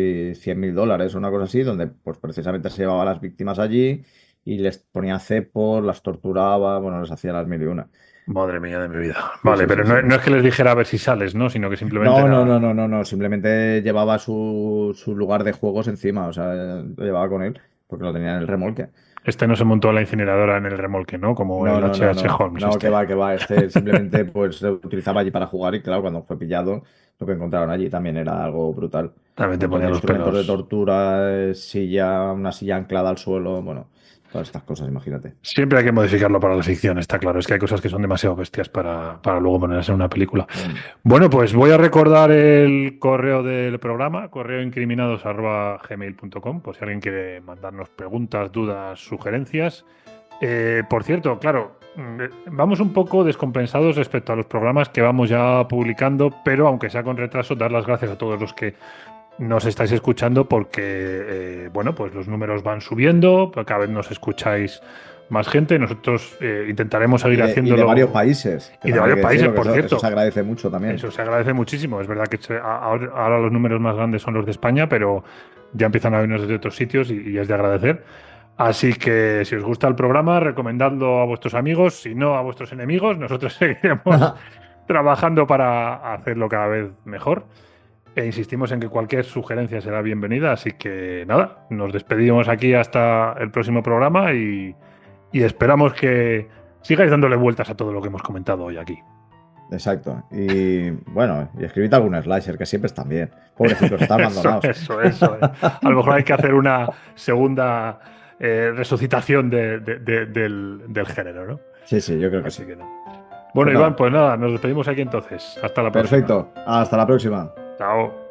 $100.000 o una cosa así, donde pues precisamente se llevaba a las víctimas allí y les ponía cepos, las torturaba, bueno, les hacía las mil y una. Madre mía de mi vida. Sí, Vale, sí, pero sí, sí. no es que les dijera a ver si sales, ¿no? Sino que simplemente No, no, no, era. no, no, no. Simplemente llevaba su lugar de juegos encima, o sea, lo llevaba con él, porque lo tenía en el remolque. Este no se montó a la incineradora en el remolque, ¿no? Como No, el no, no, H.H. no. Holmes, No, que este. va, que va. Este simplemente pues lo utilizaba allí para jugar y claro, cuando fue pillado, lo que encontraron allí también era algo brutal. Un También te montón ponía de los instrumentos de pelos. tortura, una silla anclada al suelo, bueno, todas estas cosas, imagínate. Siempre hay que modificarlo para la ficción, está claro. Es que hay cosas que son demasiado bestias para luego ponerlas en una película. Mm. Bueno, pues voy a recordar el correo del programa, correoincriminados@gmail.com, por si alguien quiere mandarnos preguntas, dudas, sugerencias. Por cierto, claro, vamos un poco descompensados respecto a los programas que vamos ya publicando, pero aunque sea con retraso, dar las gracias a todos los que nos estáis escuchando porque, bueno, pues los números van subiendo, cada vez nos escucháis más gente. Nosotros intentaremos seguir Y de varios haciéndolo países, que y de también hay varios que países, decirlo, que por eso se cierto. agradece mucho también. Eso se agradece muchísimo. Es verdad que ahora los números más grandes son los de España, pero ya empiezan a venirnos de otros sitios y es de agradecer. Así que si os gusta el programa, recomendadlo a vuestros amigos, si no a vuestros enemigos. Nosotros seguiremos trabajando para hacerlo cada vez mejor. E insistimos en que cualquier sugerencia será bienvenida. Así que nada, nos despedimos aquí hasta el próximo programa y esperamos que sigáis dándole vueltas a todo lo que hemos comentado hoy aquí. Exacto. Y bueno, y escribid algún slasher, que siempre están bien. Pobrecitos, están abandonados. Eso. A lo mejor hay que hacer una segunda resucitación del género, ¿no? Sí, sí, yo creo que sí. Así que no. Pues Bueno, Iván, nada, pues nada, nos despedimos aquí entonces. Hasta la próxima. perfecto. Hasta la próxima. Chao.